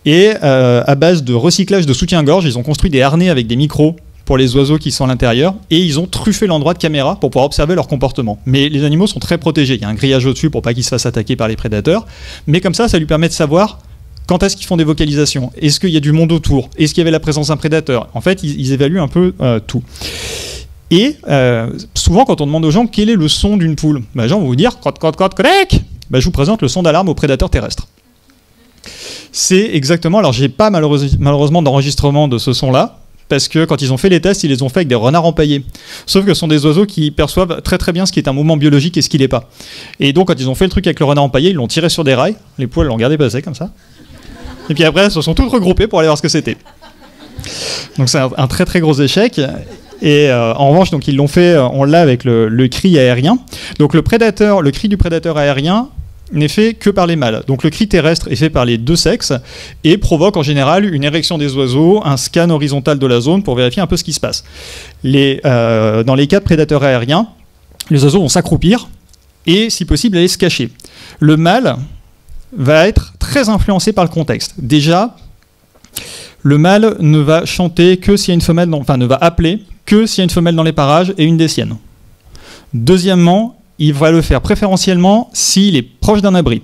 et à base de recyclage de soutien-gorge, ils ont construit des harnais avec des micros pour les oiseaux qui sont à l'intérieur, et ils ont truffé l'endroit de caméra pour pouvoir observer leur comportement. Mais les animaux sont très protégés, il y a un grillage au-dessus pour pas qu'ils se fassent attaquer par les prédateurs, mais comme ça lui permet de savoir quand est-ce qu'ils font des vocalisations, est-ce qu'il y a du monde autour, est-ce qu'il y avait la présence d'un prédateur. En fait, ils évaluent un peu tout. Et souvent, quand on demande aux gens quel est le son d'une poule, les gens vont vous dire croc, croc, croc, croc. Je vous présente le son d'alarme aux prédateurs terrestres. C'est exactement. Alors, j'ai pas malheureusement d'enregistrement de ce son-là, parce que quand ils ont fait les tests, ils les ont fait avec des renards empaillés. Sauf que ce sont des oiseaux qui perçoivent très très bien ce qui est un mouvement biologique et ce qui l'est pas. Et donc, quand ils ont fait le truc avec le renard empaillé, ils l'ont tiré sur des rails. Les poules l'ont regardé passer comme ça. Et puis après, elles se sont toutes regroupées pour aller voir ce que c'était. Donc, c'est un très très gros échec. Et en revanche, donc ils l'ont fait, on l'a avec le cri aérien. Donc le cri du prédateur aérien n'est fait que par les mâles. Donc le cri terrestre est fait par les deux sexes et provoque en général une érection des oiseaux, un scan horizontal de la zone pour vérifier un peu ce qui se passe. Dans les cas de prédateurs aériens, les oiseaux vont s'accroupir et si possible aller se cacher. Le mâle va être très influencé par le contexte. Déjà, le mâle ne va chanter que s'il y a une femelle, ne va appeler que s'il y a une femelle dans les parages et une des siennes. Deuxièmement, il va le faire préférentiellement s'il est proche d'un abri.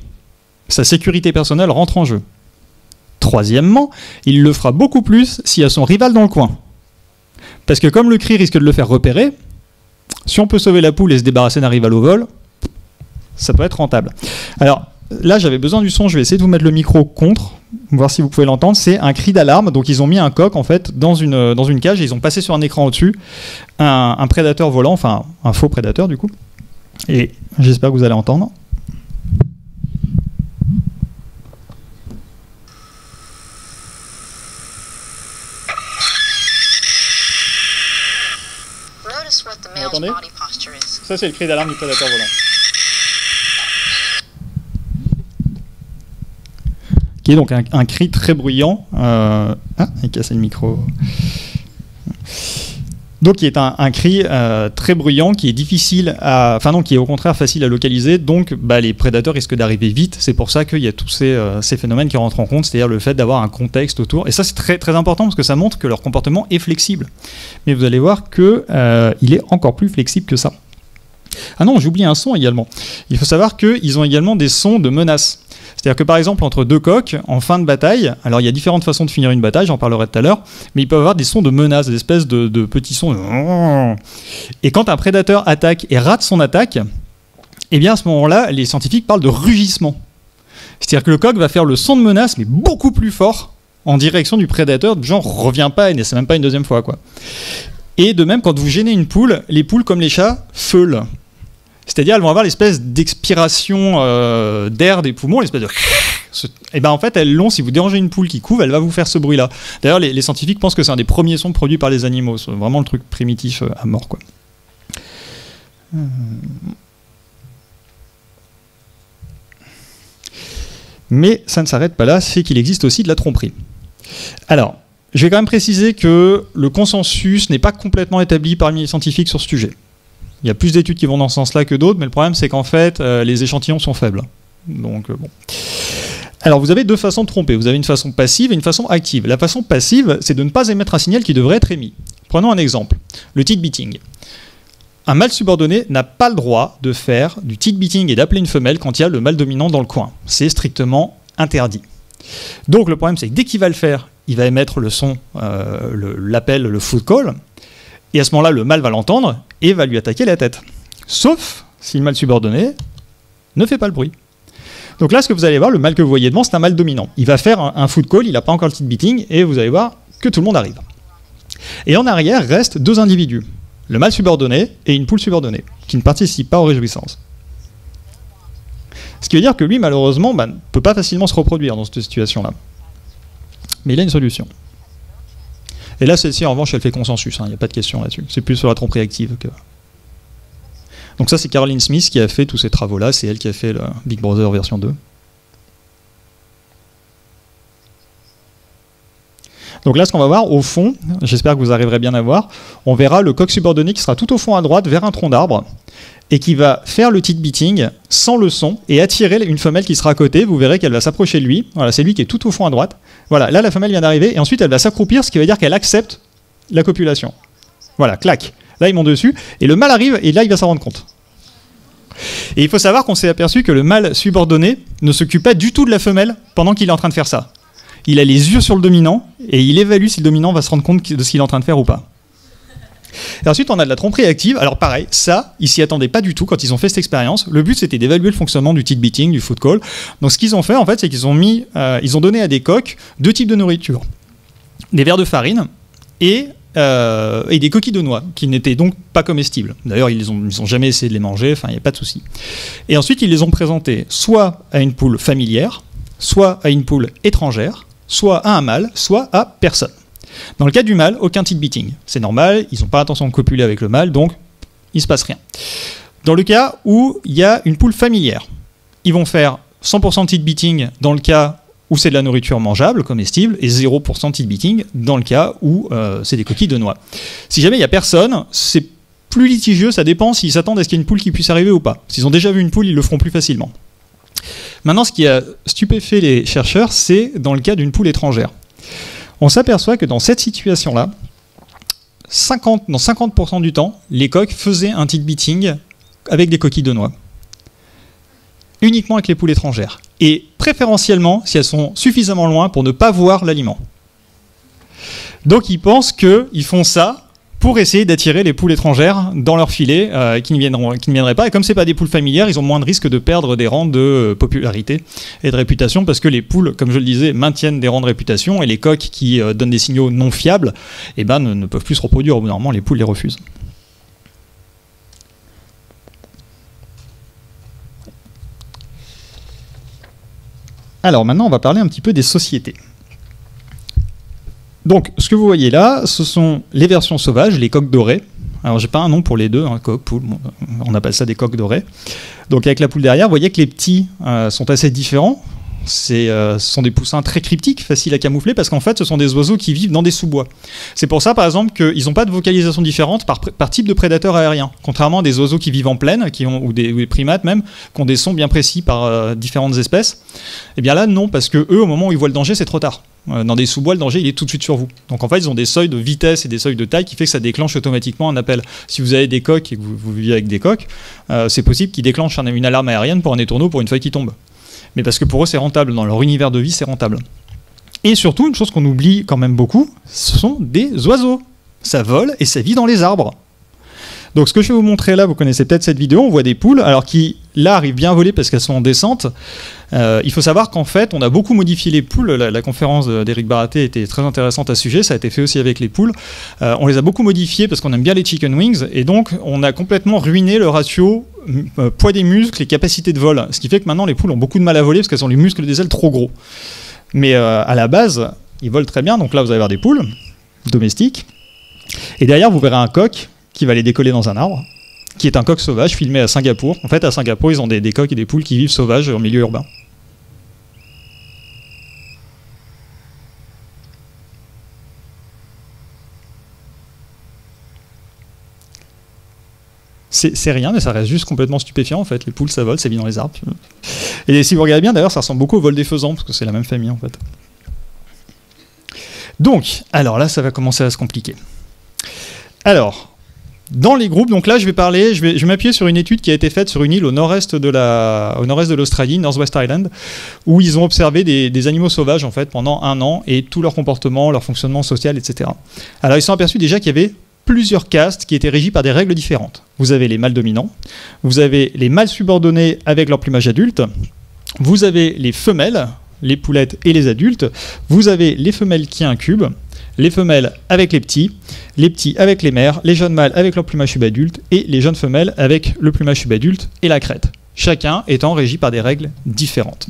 Sa sécurité personnelle rentre en jeu. Troisièmement, il le fera beaucoup plus s'il y a son rival dans le coin. Parce que comme le cri risque de le faire repérer, si on peut sauver la poule et se débarrasser d'un rival au vol, ça peut être rentable. Alors, là, j'avais besoin du son, je vais essayer de vous mettre le micro contre, voir si vous pouvez l'entendre. C'est un cri d'alarme, donc ils ont mis un coq en fait dans une cage et ils ont passé sur un écran au-dessus un prédateur volant, enfin un faux prédateur du coup. Et j'espère que vous allez entendre. Vous entendez ? Ça c'est le cri d'alarme du prédateur volant. Qui est donc un cri très bruyant. Il casse le micro. Donc, qui est un cri très bruyant, qui est difficile qui est au contraire facile à localiser. Donc, les prédateurs risquent d'arriver vite. C'est pour ça qu'il y a tous ces phénomènes qui rentrent en compte, c'est-à-dire le fait d'avoir un contexte autour. Et ça, c'est très, très important parce que ça montre que leur comportement est flexible. Mais vous allez voir qu'il est encore plus flexible que ça. Ah non, j'ai oublié un son également. Il faut savoir qu'ils ont également des sons de menace. C'est-à-dire que par exemple, entre deux coqs, en fin de bataille, alors il y a différentes façons de finir une bataille, j'en parlerai tout à l'heure, mais ils peuvent avoir des sons de menace, des espèces de petits sons. Et quand un prédateur attaque et rate son attaque, eh bien à ce moment-là, les scientifiques parlent de rugissement. C'est-à-dire que le coq va faire le son de menace, mais beaucoup plus fort, en direction du prédateur, genre reviens pas et n'essaie même pas une deuxième fois, quoi. Et de même, quand vous gênez une poule, les poules, comme les chats, feulent. C'est-à-dire, elles vont avoir l'espèce d'expiration d'air des poumons, l'espèce de... Et ben en fait, elles l'ont, si vous dérangez une poule qui couve, elle va vous faire ce bruit-là. D'ailleurs, les scientifiques pensent que c'est un des premiers sons produits par les animaux. C'est vraiment le truc primitif à mort, quoi. Mais ça ne s'arrête pas là, c'est qu'il existe aussi de la tromperie. Alors, je vais quand même préciser que le consensus n'est pas complètement établi parmi les scientifiques sur ce sujet. Il y a plus d'études qui vont dans ce sens-là que d'autres, mais le problème c'est qu'en fait, les échantillons sont faibles. Donc, bon. Alors, vous avez deux façons de tromper. Vous avez une façon passive et une façon active. La façon passive, c'est de ne pas émettre un signal qui devrait être émis. Prenons un exemple, le tick beating. Un mâle subordonné n'a pas le droit de faire du tick beating et d'appeler une femelle quand il y a le mâle dominant dans le coin. C'est strictement interdit. Donc, le problème, c'est que dès qu'il va le faire, il va émettre le son, l'appel, le food call, et à ce moment-là, le mâle va l'entendre et va lui attaquer la tête. Sauf si le mâle subordonné ne fait pas le bruit. Donc là, ce que vous allez voir, le mâle que vous voyez devant, c'est un mâle dominant. Il va faire un food call, il n'a pas encore le tick beating, et vous allez voir que tout le monde arrive. Et en arrière restent deux individus, le mâle subordonné et une poule subordonnée, qui ne participent pas aux réjouissances. Ce qui veut dire que lui, malheureusement, ne peut pas facilement se reproduire dans cette situation-là. Mais il a une solution. Et là, celle-ci, en revanche, elle fait consensus, il n'y a pas de question là-dessus. C'est plus sur la tromperie active que... Donc ça, c'est Caroline Smith qui a fait tous ces travaux-là, c'est elle qui a fait le Big Brother version 2. Donc là, ce qu'on va voir, au fond, j'espère que vous arriverez bien à voir, on verra le coq subordonné qui sera tout au fond à droite, vers un tronc d'arbre, et qui va faire le tick beating sans le son, et attirer une femelle qui sera à côté. Vous verrez qu'elle va s'approcher de lui. Voilà, c'est lui qui est tout au fond à droite. Voilà, là, la femelle vient d'arriver, et ensuite, elle va s'accroupir, ce qui veut dire qu'elle accepte la copulation. Voilà, clac. Là, ils montent dessus, et le mâle arrive, et là, il va s'en rendre compte. Et il faut savoir qu'on s'est aperçu que le mâle subordonné ne s'occupe pas du tout de la femelle pendant qu'il est en train de faire ça. Il a les yeux sur le dominant, et il évalue si le dominant va se rendre compte de ce qu'il est en train de faire ou pas. Et ensuite, on a de la tromperie active. Alors pareil, ça, ils s'y attendaient pas du tout quand ils ont fait cette expérience. Le but, c'était d'évaluer le fonctionnement du tick beating, du food call. Donc ce qu'ils ont fait, en fait, c'est qu'ils ont ils ont donné à des coqs deux types de nourriture. Des vers de farine et des coquilles de noix, qui n'étaient donc pas comestibles. D'ailleurs, ils ont jamais essayé de les manger, enfin, il n'y a pas de souci. Et ensuite, ils les ont présentés soit à une poule familière, soit à une poule étrangère, soit à un mâle, soit à personne. Dans le cas du mâle, aucun tick beating. C'est normal, ils n'ont pas l'intention de copuler avec le mâle, donc il ne se passe rien. Dans le cas où il y a une poule familière, ils vont faire 100% de tick beating dans le cas où c'est de la nourriture mangeable, comestible, et 0% de tick beating dans le cas où c'est des coquilles de noix. Si jamais il n'y a personne, c'est plus litigieux, ça dépend s'ils s'attendent à ce qu'il y ait une poule qui puisse arriver ou pas. S'ils ont déjà vu une poule, ils le feront plus facilement. Maintenant, ce qui a stupéfait les chercheurs, c'est dans le cas d'une poule étrangère. On s'aperçoit que dans cette situation-là, dans 50% du temps, les coqs faisaient un tick beating avec des coquilles de noix. Uniquement avec les poules étrangères. Et préférentiellement, si elles sont suffisamment loin pour ne pas voir l'aliment. Donc ils pensent qu'ils font ça pour essayer d'attirer les poules étrangères dans leur filet qui ne viendraient pas. Et comme ce n'est pas des poules familières, ils ont moins de risque de perdre des rangs de popularité et de réputation, parce que les poules, comme je le disais, maintiennent des rangs de réputation, et les coqs qui donnent des signaux non fiables ne peuvent plus se reproduire. Au bout d'un moment, les poules les refusent. Alors maintenant, on va parler un petit peu des sociétés. Donc, ce que vous voyez là, ce sont les versions sauvages, les coqs dorés. Alors, j'ai pas un nom pour les deux, coq, poule, on appelle ça des coqs dorés. Donc, avec la poule derrière, vous voyez que les petits sont assez différents. Ce sont des poussins très cryptiques, faciles à camoufler, parce qu'en fait, ce sont des oiseaux qui vivent dans des sous-bois. C'est pour ça, par exemple, qu'ils n'ont pas de vocalisation différente par type de prédateur aérien. Contrairement à des oiseaux qui vivent en plaine, ou des primates même, qui ont des sons bien précis par différentes espèces. Et bien là, non, parce que eux, au moment où ils voient le danger, c'est trop tard. Dans des sous-bois, le danger, il est tout de suite sur vous. Donc en fait, ils ont des seuils de vitesse et des seuils de taille qui fait que ça déclenche automatiquement un appel. Si vous avez des coqs et que vous vivez avec des coqs, c'est possible qu'ils déclenchent une alarme aérienne pour un étourneau, pour une feuille qui tombe. Mais parce que pour eux, c'est rentable. Dans leur univers de vie, c'est rentable. Et surtout, une chose qu'on oublie quand même beaucoup, ce sont des oiseaux. Ça vole et ça vit dans les arbres. Donc ce que je vais vous montrer là, vous connaissez peut-être cette vidéo, on voit des poules, alors qui là arrivent bien à voler parce qu'elles sont en descente. Il faut savoir qu'en fait, on a beaucoup modifié les poules. La conférence d'Éric Baraté était très intéressante à ce sujet. Ça a été fait aussi avec les poules. On les a beaucoup modifiées parce qu'on aime bien les chicken wings. Et donc, on a complètement ruiné le ratio poids des muscles et capacité de vol. Ce qui fait que maintenant, les poules ont beaucoup de mal à voler parce qu'elles ont les muscles des ailes trop gros. Mais à la base, ils volent très bien. Donc là, vous allez avoir des poules domestiques. Et derrière, vous verrez un coq qui va les décoller dans un arbre, qui est un coq sauvage filmé à Singapour. En fait, à Singapour, ils ont des coqs et des poules qui vivent sauvages en milieu urbain. C'est rien, mais ça reste juste complètement stupéfiant en fait. Les poules, ça vole, ça vit dans les arbres. Et si vous regardez bien, d'ailleurs, ça ressemble beaucoup au vol des faisans, parce que c'est la même famille en fait. Donc, alors là, ça va commencer à se compliquer. Alors, dans les groupes, donc là, je vais m'appuyer sur une étude qui a été faite sur une île au nord-est de l'Australie, Northwest Island, où ils ont observé des animaux sauvages en fait pendant 1 an et tout leur comportement, leur fonctionnement social, etc. Alors, ils se sont aperçus déjà qu'il y avait plusieurs castes qui étaient régis par des règles différentes. Vous avez les mâles dominants, vous avez les mâles subordonnés avec leur plumage adulte, vous avez les femelles, les poulettes et les adultes, vous avez les femelles qui incubent, les femelles avec les petits avec les mères, les jeunes mâles avec leur plumage subadulte et les jeunes femelles avec le plumage subadulte et la crête. Chacun étant régi par des règles différentes.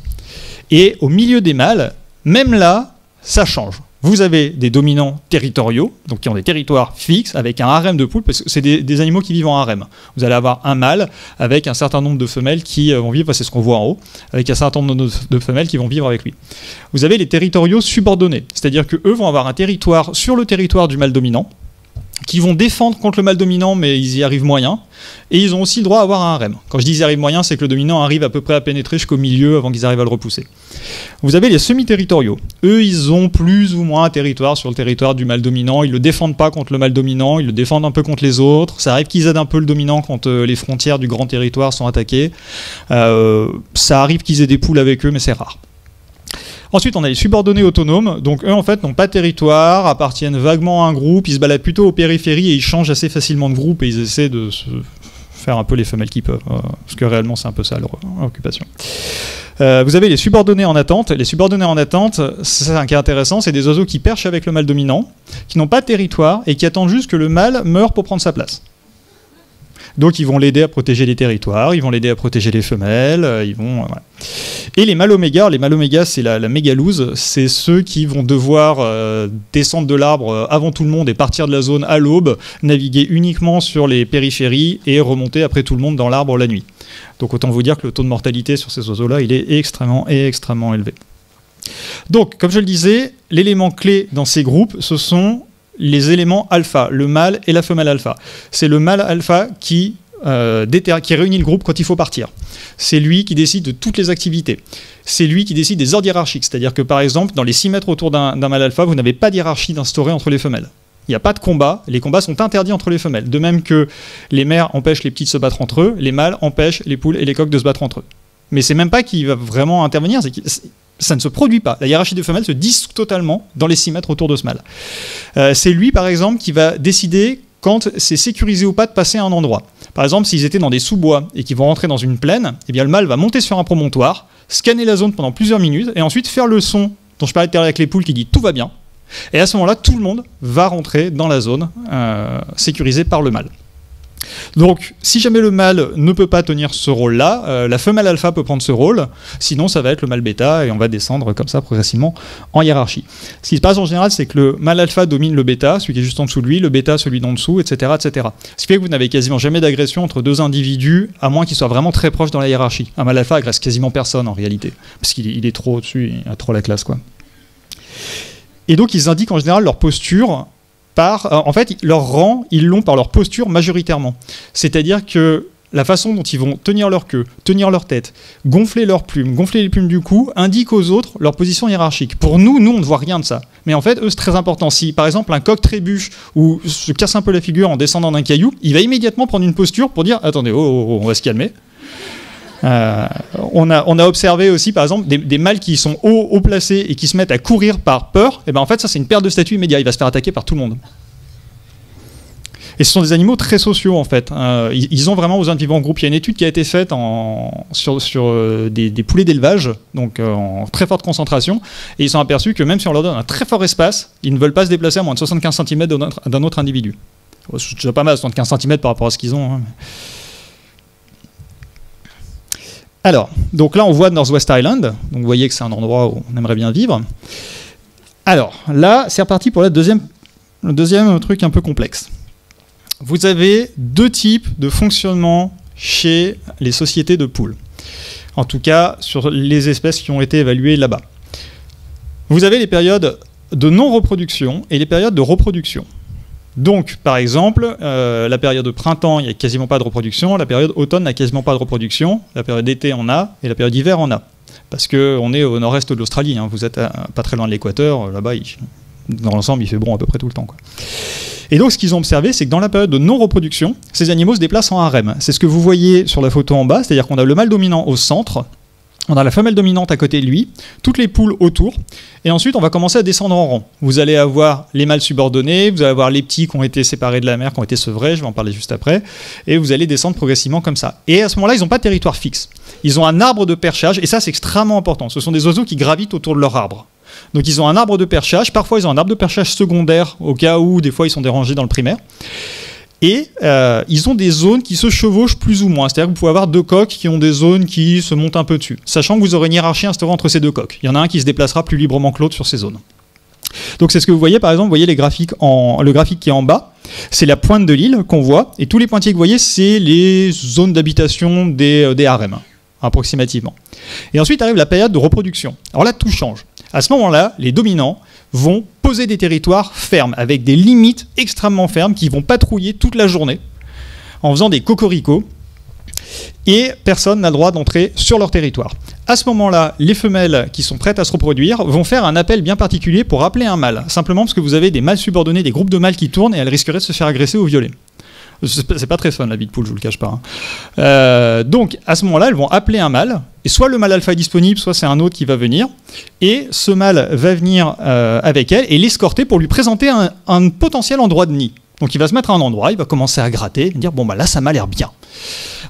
Et au milieu des mâles, même là, ça change. Vous avez des dominants territoriaux, donc qui ont des territoires fixes, avec un harem de poules, parce que c'est des animaux qui vivent en harem. Vous allez avoir un mâle avec un certain nombre de femelles qui vont vivre, c'est ce qu'on voit en haut, avec un certain nombre de femelles qui vont vivre avec lui. Vous avez les territoriaux subordonnés, c'est-à-dire qu'eux vont avoir un territoire sur le territoire du mâle dominant, qui vont défendre contre le mâle dominant, mais ils y arrivent moyen, et ils ont aussi le droit à avoir un harem. Quand je dis ils y arrivent moyen, c'est que le dominant arrive à peu près à pénétrer jusqu'au milieu avant qu'ils arrivent à le repousser. Vous avez les semi-territoriaux. Eux, ils ont plus ou moins un territoire sur le territoire du mâle dominant. Ils ne le défendent pas contre le mâle dominant, ils le défendent un peu contre les autres. Ça arrive qu'ils aident un peu le dominant quand les frontières du grand territoire sont attaquées. Ça arrive qu'ils aient des poules avec eux, mais c'est rare. Ensuite, on a les subordonnés autonomes. Donc, eux, en fait, n'ont pas de territoire, appartiennent vaguement à un groupe. Ils se baladent plutôt aux périphéries et ils changent assez facilement de groupe et ils essaient de se faire un peu les femelles qu'ils peuvent. Parce que réellement, c'est un peu ça leur occupation. Vous avez les subordonnés en attente. Les subordonnés en attente, c'est un cas intéressant. C'est des oiseaux qui perchent avec le mâle dominant, qui n'ont pas de territoire et qui attendent juste que le mâle meure pour prendre sa place. Donc ils vont l'aider à protéger les territoires, ils vont l'aider à protéger les femelles, voilà. Et les mâles oméga, c'est la mégalouse, c'est ceux qui vont devoir descendre de l'arbre avant tout le monde et partir de la zone à l'aube, naviguer uniquement sur les périphéries et remonter après tout le monde dans l'arbre la nuit. Donc autant vous dire que le taux de mortalité sur ces oiseaux-là, il est extrêmement élevé. Donc, comme je le disais, l'élément clé dans ces groupes, ce sont les éléments alpha, le mâle et la femelle alpha. C'est le mâle alpha qui réunit le groupe quand il faut partir. C'est lui qui décide de toutes les activités. C'est lui qui décide des ordres hiérarchiques. C'est-à-dire que, par exemple, dans les 6 mètres autour d'un mâle alpha, vous n'avez pas d'hiérarchie d'instaurer entre les femelles. Il n'y a pas de combat, les combats sont interdits entre les femelles. De même que les mères empêchent les petits de se battre entre eux, les mâles empêchent les poules et les coqs de se battre entre eux. Mais c'est même pas qu'il va vraiment intervenir, c'est que ça ne se produit pas. La hiérarchie des femelles se dissout totalement dans les 6 mètres autour de ce mâle. C'est lui, par exemple, qui va décider quand c'est sécurisé ou pas de passer à un endroit. Par exemple, s'ils étaient dans des sous-bois et qu'ils vont rentrer dans une plaine, eh bien, le mâle va monter sur un promontoire, scanner la zone pendant plusieurs minutes et ensuite faire le son dont je parlais tout à l'heure avec les poules qui dit « tout va bien ». Et à ce moment-là, tout le monde va rentrer dans la zone sécurisée par le mâle. Donc, si jamais le mâle ne peut pas tenir ce rôle-là, la femelle alpha peut prendre ce rôle, sinon ça va être le mâle bêta et on va descendre comme ça progressivement en hiérarchie. Ce qui se passe en général, c'est que le mâle alpha domine le bêta, celui qui est juste en dessous de lui, le bêta celui d'en dessous, etc., etc. Ce qui fait que vous n'avez quasiment jamais d'agression entre deux individus, à moins qu'ils soient vraiment très proches dans la hiérarchie. Un mâle alpha agresse quasiment personne en réalité, parce qu'il est trop au-dessus, il a trop la classe, quoi. Et donc ils indiquent en général leur posture en fait, leur rang, ils l'ont par leur posture majoritairement. C'est-à-dire que la façon dont ils vont tenir leur queue, tenir leur tête, gonfler leurs plumes, gonfler les plumes du cou, indique aux autres leur position hiérarchique. Pour nous, on ne voit rien de ça. Mais en fait, eux, c'est très important. Si, par exemple, un coq trébuche ou se casse un peu la figure en descendant d'un caillou, il va immédiatement prendre une posture pour dire « Attendez, on va se calmer ». On a observé aussi, par exemple, des mâles qui sont haut placés et qui se mettent à courir par peur. Et ben en fait, ça, c'est une perte de statut immédiat. Il va se faire attaquer par tout le monde. Et ce sont des animaux très sociaux en fait. Ils ont vraiment besoin de vivre en groupe. Il y a une étude qui a été faite sur des poulets d'élevage, donc en très forte concentration, et ils sont aperçus que même si on leur donne un très fort espace, ils ne veulent pas se déplacer à moins de 75 cm d'un autre individu. C'est déjà pas mal, 75 cm par rapport à ce qu'ils ont. Hein. Alors, donc là on voit Northwest Island, donc vous voyez que c'est un endroit où on aimerait bien vivre. Alors, là c'est reparti pour le deuxième truc un peu complexe. Vous avez deux types de fonctionnement chez les sociétés de poules. En tout cas, sur les espèces qui ont été évaluées là-bas. Vous avez les périodes de non-reproduction et les périodes de reproduction. Donc, par exemple, la période de printemps, il n'y a quasiment pas de reproduction. La période automne n'a quasiment pas de reproduction. La période d'été en a, et la période d'hiver en a. Parce qu'on est au nord-est de l'Australie. Hein. Vous êtes pas très loin de l'équateur. Là-bas, dans l'ensemble, il fait bon à peu près tout le temps, quoi. Et donc, ce qu'ils ont observé, c'est que dans la période de non-reproduction, ces animaux se déplacent en harem. C'est ce que vous voyez sur la photo en bas, c'est-à-dire qu'on a le mâle dominant au centre, on a la femelle dominante à côté de lui, toutes les poules autour, et ensuite on va commencer à descendre en rang. Vous allez avoir les mâles subordonnés, vous allez avoir les petits qui ont été séparés de la mère, qui ont été sevrés, je vais en parler juste après, et vous allez descendre progressivement comme ça. Et à ce moment-là, ils n'ont pas de territoire fixe. Ils ont un arbre de perchage, et ça c'est extrêmement important. Ce sont des oiseaux qui gravitent autour de leur arbre. Donc ils ont un arbre de perchage, parfois ils ont un arbre de perchage secondaire, au cas où des fois ils sont dérangés dans le primaire. Et ils ont des zones qui se chevauchent plus ou moins. C'est-à-dire que vous pouvez avoir deux coqs qui ont des zones qui se montent un peu dessus. Sachant que vous aurez une hiérarchie instaurée entre ces deux coqs. Il y en a un qui se déplacera plus librement que l'autre sur ces zones. Donc c'est ce que vous voyez, par exemple, vous voyez le graphique qui est en bas. C'est la pointe de l'île qu'on voit. Et tous les pointillés que vous voyez, c'est les zones d'habitation des harems, approximativement. Et ensuite arrive la période de reproduction. Alors là, tout change. À ce moment-là, les dominants vont poser des territoires fermes, avec des limites extrêmement fermes qui vont patrouiller toute la journée en faisant des cocoricots, et personne n'a le droit d'entrer sur leur territoire. À ce moment-là, les femelles qui sont prêtes à se reproduire vont faire un appel bien particulier pour appeler un mâle, simplement parce que vous avez des mâles subordonnés, des groupes de mâles qui tournent, et elles risqueraient de se faire agresser ou violer. C'est pas très fun la vie de poule, je vous le cache pas. Hein. Donc à ce moment-là, elles vont appeler un mâle, et soit le mâle alpha est disponible, soit c'est un autre qui va venir, et ce mâle va venir avec elle et l'escorter pour lui présenter un potentiel endroit de nid. Donc il va se mettre à un endroit, il va commencer à gratter, et dire bon bah là ça m'a l'air bien.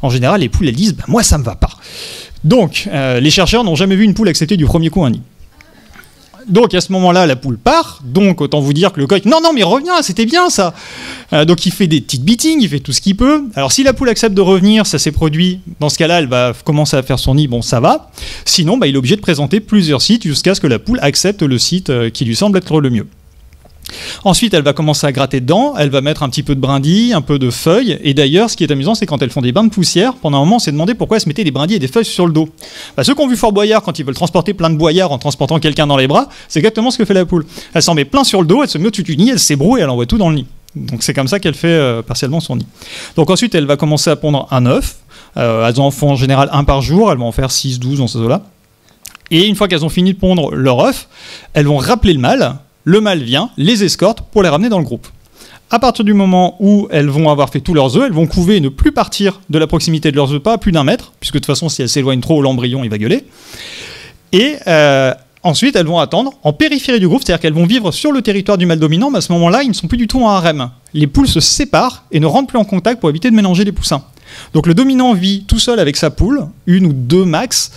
En général, les poules elles disent bah, moi ça me va pas. Donc les chercheurs n'ont jamais vu une poule accepter du premier coup un nid. Donc à ce moment-là, la poule part, donc autant vous dire que le coq, non mais reviens, c'était bien ça. Donc il fait des petites beatings, il fait tout ce qu'il peut. Alors si la poule accepte de revenir, ça s'est produit, dans ce cas-là, elle va commencer à faire son nid, bon ça va. Sinon, bah, il est obligé de présenter plusieurs sites jusqu'à ce que la poule accepte le site qui lui semble être le mieux. Ensuite, elle va commencer à gratter dedans, elle va mettre un petit peu de brindilles, un peu de feuilles, et d'ailleurs, ce qui est amusant, c'est quand elles font des bains de poussière, pendant un moment, on s'est demandé pourquoi elles se mettaient des brindilles et des feuilles sur le dos. Bah, ceux qui ont vu Fort Boyard, quand ils veulent transporter plein de boyards en transportant quelqu'un dans les bras, c'est exactement ce que fait la poule. Elle s'en met plein sur le dos, elle se met au-dessus du nid, elle s'ébroue et elle envoie tout dans le nid. Donc c'est comme ça qu'elle fait partiellement son nid. Donc ensuite, elle va commencer à pondre un œuf. Elles en font en général un par jour, elles vont en faire 6, 12 dans ces eaux-là. Et une fois qu'elles ont fini de pondre leur œuf, elles vont rappeler le mâle. Le mâle vient, les escorte pour les ramener dans le groupe. À partir du moment où elles vont avoir fait tous leurs œufs, elles vont couver et ne plus partir de la proximité de leurs œufs, pas à plus d'1 mètre, puisque de toute façon, si elles s'éloignent trop, l'embryon, il va gueuler. Et ensuite, elles vont attendre en périphérie du groupe, c'est-à-dire qu'elles vont vivre sur le territoire du mâle dominant, mais à ce moment-là, ils ne sont plus du tout en harem. Les poules se séparent et ne rentrent plus en contact pour éviter de mélanger les poussins. Donc le dominant vit tout seul avec sa poule, 1 ou 2 max,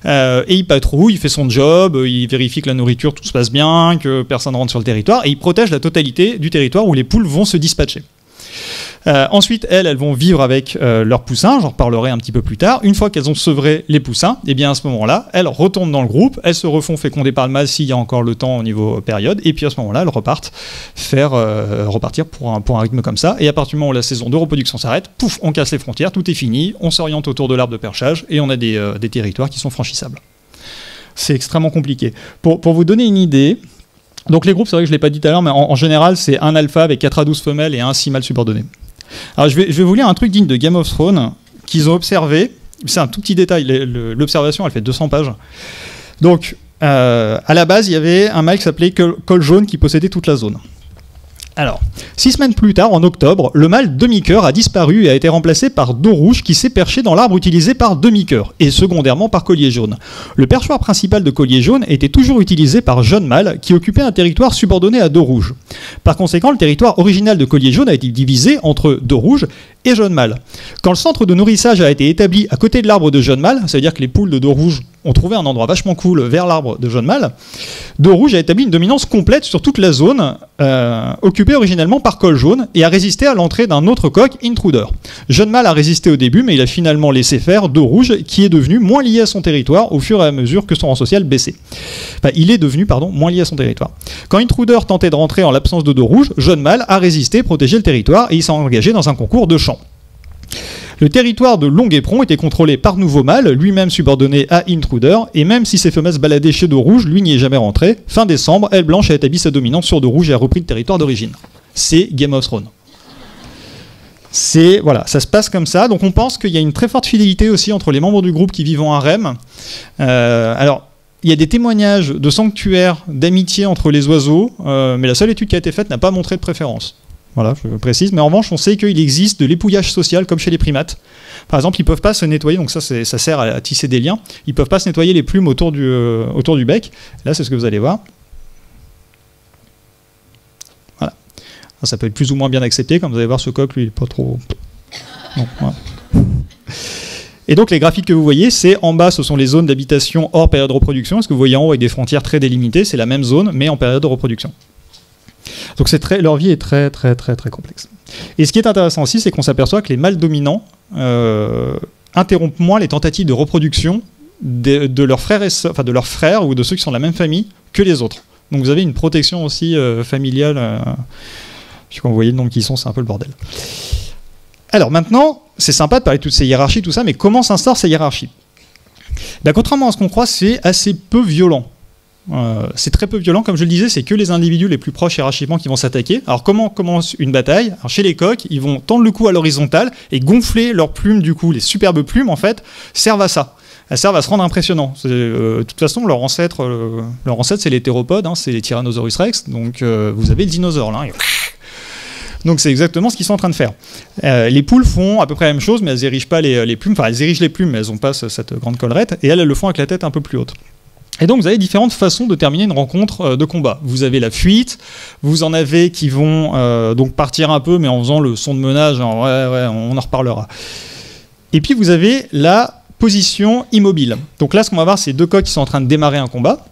et il patrouille, il fait son job, il vérifie que la nourriture, tout se passe bien, que personne ne rentre sur le territoire, et il protège la totalité du territoire où les poules vont se dispatcher. Ensuite, elles vont vivre avec leurs poussins, j'en reparlerai un petit peu plus tard. Une fois qu'elles ont sevré les poussins, et bien à ce moment-là, elles retournent dans le groupe, elles se refont féconder par le mâle s'il y a encore le temps au niveau période, et puis à ce moment-là, elles repartent repartir pour un rythme comme ça. Et à partir du moment où la saison de reproduction s'arrête, pouf, on casse les frontières, tout est fini, on s'oriente autour de l'arbre de perchage, et on a des territoires qui sont franchissables. C'est extrêmement compliqué. Pour vous donner une idée, donc les groupes, c'est vrai que je ne l'ai pas dit tout à l'heure, mais en général, c'est un alpha avec 4 à 12 femelles et un 6 mâles subordonnés. Alors je vais vous lire un truc digne de Game of Thrones qu'ils ont observé. C'est un tout petit détail, l'observation elle fait 200 pages. Donc à la base il y avait un mâle qui s'appelait Col Jaune qui possédait toute la zone. Alors, 6 semaines plus tard, en octobre, le mâle demi-cœur a disparu et a été remplacé par dos rouge qui s'est perché dans l'arbre utilisé par demi-cœur, et secondairement par collier jaune. Le perchoir principal de collier jaune était toujours utilisé par jeune mâle qui occupait un territoire subordonné à dos rouge. Par conséquent, le territoire original de collier jaune a été divisé entre dos rouge et jeune mâle. Quand le centre de nourrissage a été établi à côté de l'arbre de jeune mâle, c'est-à-dire que les poules de dos rouge ont trouvé un endroit vachement cool vers l'arbre de jeune mâle, dos rouge a établi une dominance complète sur toute la zone occupée originellement par col jaune et a résisté à l'entrée d'un autre coq, intruder. Jeune mâle a résisté au début, mais il a finalement laissé faire dos rouge qui est devenu moins lié à son territoire au fur et à mesure que son rang social baissait. Enfin, il est devenu, moins lié à son territoire. Quand intruder tentait de rentrer en l'absence de dos rouge, jeune mâle a résisté, protégé le territoire et il s'est engagé dans un concours de chant. Le territoire de Long-Éperon était contrôlé par nouveau mâle, lui-même subordonné à Intruder, et même si ses femelles se baladaient chez dos rouge, lui n'y est jamais rentré. Fin décembre, Aile Blanche a établi sa dominance sur dos rouge et a repris le territoire d'origine. C'est Game of Thrones. Voilà, ça se passe comme ça. Donc on pense qu'il y a une très forte fidélité aussi entre les membres du groupe qui vivent en harem. Alors, il y a des témoignages de sanctuaires, d'amitié entre les oiseaux, mais la seule étude qui a été faite n'a pas montré de préférence. Voilà, je précise. Mais en revanche, on sait qu'il existe de l'épouillage social comme chez les primates. Par exemple, ils ne peuvent pas se nettoyer, donc ça sert à tisser des liens. Ils ne peuvent pas se nettoyer les plumes autour du bec. Là, c'est ce que vous allez voir. Voilà. Ça peut être plus ou moins bien accepté. Comme vous allez voir, ce coq, lui, il n'est pas trop... Non, voilà. Et donc, les graphiques que vous voyez, c'est en bas, ce sont les zones d'habitation hors période de reproduction. Ce que vous voyez en haut avec des frontières très délimitées, c'est la même zone, mais en période de reproduction. Donc leur vie est très très très très complexe. Et ce qui est intéressant aussi, c'est qu'on s'aperçoit que les mâles dominants interrompent moins les tentatives de reproduction de leurs frères et sœurs, enfin de leurs frères ou de ceux qui sont de la même famille que les autres. Donc vous avez une protection aussi familiale. Je sais quand vous voyez le nombre qu'ils sont, c'est un peu le bordel. Alors maintenant, c'est sympa de parler de toutes ces hiérarchies, tout ça, mais comment s'instaure ces hiérarchies ? Ben, contrairement à ce qu'on croit, c'est assez peu violent. C'est très peu violent, comme je le disais, c'est que les individus les plus proches hiérarchiquement qui vont s'attaquer. Alors comment commence une bataille ? Alors, chez les coqs, ils vont tendre le cou à l'horizontale et gonfler leurs plumes du coup. Les superbes plumes en fait servent à ça. Elles servent à se rendre impressionnant. De toute façon, leur ancêtre c'est les théropodes, hein, c'est les Tyrannosaurus rex. Donc vous avez le dinosaure là. Donc c'est exactement ce qu'ils sont en train de faire. Les poules font à peu près la même chose, mais elles érigent pas les plumes. Enfin, elles érigent les plumes, mais elles n'ont pas cette grande collerette. Et elles le font avec la tête un peu plus haute. Et donc vous avez différentes façons de terminer une rencontre de combat. Vous avez la fuite, vous en avez qui vont donc partir un peu, mais en faisant le son de menace, genre ouais, on en reparlera. Et puis vous avez la position immobile. Donc là, ce qu'on va voir, c'est deux coqs qui sont en train de démarrer un combat.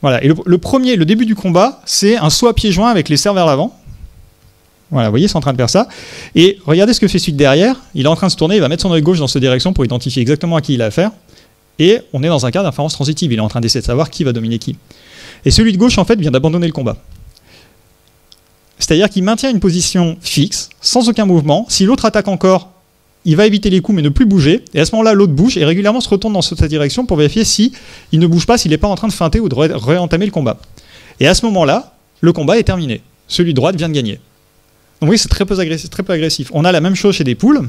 Voilà. Et le début du combat, c'est un saut à pieds joints avec les serres vers l'avant. Voilà, vous voyez, ils sont en train de faire ça. Et regardez ce que fait celui de derrière. Il est en train de se tourner, il va mettre son œil gauche dans cette direction pour identifier exactement à qui il a affaire. Et on est dans un cas d'inférence transitive, il est en train d'essayer de savoir qui va dominer qui. Et celui de gauche, en fait, vient d'abandonner le combat. C'est-à-dire qu'il maintient une position fixe, sans aucun mouvement. Si l'autre attaque encore, il va éviter les coups, mais ne plus bouger. Et à ce moment-là, l'autre bouge et régulièrement se retourne dans cette direction pour vérifier s'il ne bouge pas, s'il n'est pas en train de feinter ou de réentamer le combat. Et à ce moment-là, le combat est terminé. Celui de droite vient de gagner. Donc oui, c'est très peu agressif. On a la même chose chez des poules.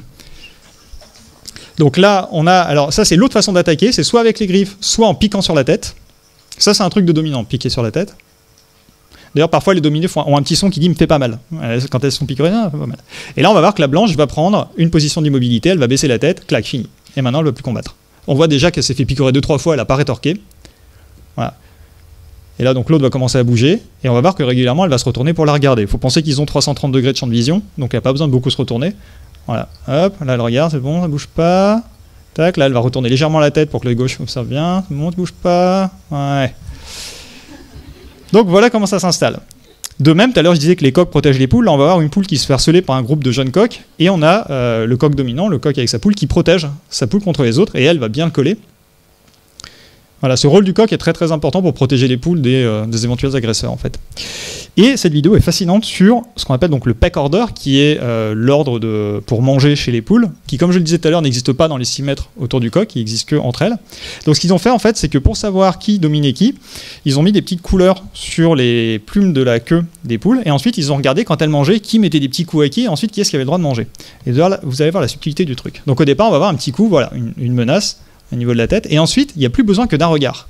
Donc là, alors ça c'est l'autre façon d'attaquer, c'est soit avec les griffes, soit en piquant sur la tête. Ça c'est un truc de dominant, piquer sur la tête. D'ailleurs parfois les dominés ont un petit son qui dit « me fait pas mal ». Quand elles sont picorées, ça fait pas mal. Et là on va voir que la blanche va prendre une position d'immobilité, elle va baisser la tête, clac, fini. Et maintenant elle ne va plus combattre. On voit déjà qu'elle s'est fait picorer 2-3 fois, elle n'a pas rétorqué. Voilà. Et là donc l'autre va commencer à bouger, et on va voir que régulièrement elle va se retourner pour la regarder. Il faut penser qu'ils ont 330 degrés de champ de vision, donc elle n'a pas besoin de beaucoup se retourner. Voilà, hop, là elle regarde, c'est bon, ça bouge pas. Tac, là elle va retourner légèrement la tête pour que l'œil gauche observe bien. C'est bon, ça bouge pas. Ouais. Donc voilà comment ça s'installe. De même, tout à l'heure je disais que les coqs protègent les poules. Là on va avoir une poule qui se fait harceler par un groupe de jeunes coqs. Et on a le coq dominant, le coq avec sa poule, qui protège sa poule contre les autres. Et elle va bien le coller. Voilà, ce rôle du coq est très très important pour protéger les poules des éventuels agresseurs en fait. Et cette vidéo est fascinante sur ce qu'on appelle donc le peck order, qui est l'ordre pour manger chez les poules, qui comme je le disais tout à l'heure n'existe pas dans les 6 mètres autour du coq, il n'existe que entre elles. Donc ce qu'ils ont fait en fait, c'est que pour savoir qui dominait qui, ils ont mis des petites couleurs sur les plumes de la queue des poules, et ensuite ils ont regardé quand elles mangeaient qui mettait des petits coups à qui, et ensuite qui est-ce qui avait le droit de manger. Et là, vous allez voir la subtilité du truc. Donc au départ on va voir un petit coup, voilà, une menace au niveau de la tête, et ensuite il n'y a plus besoin que d'un regard.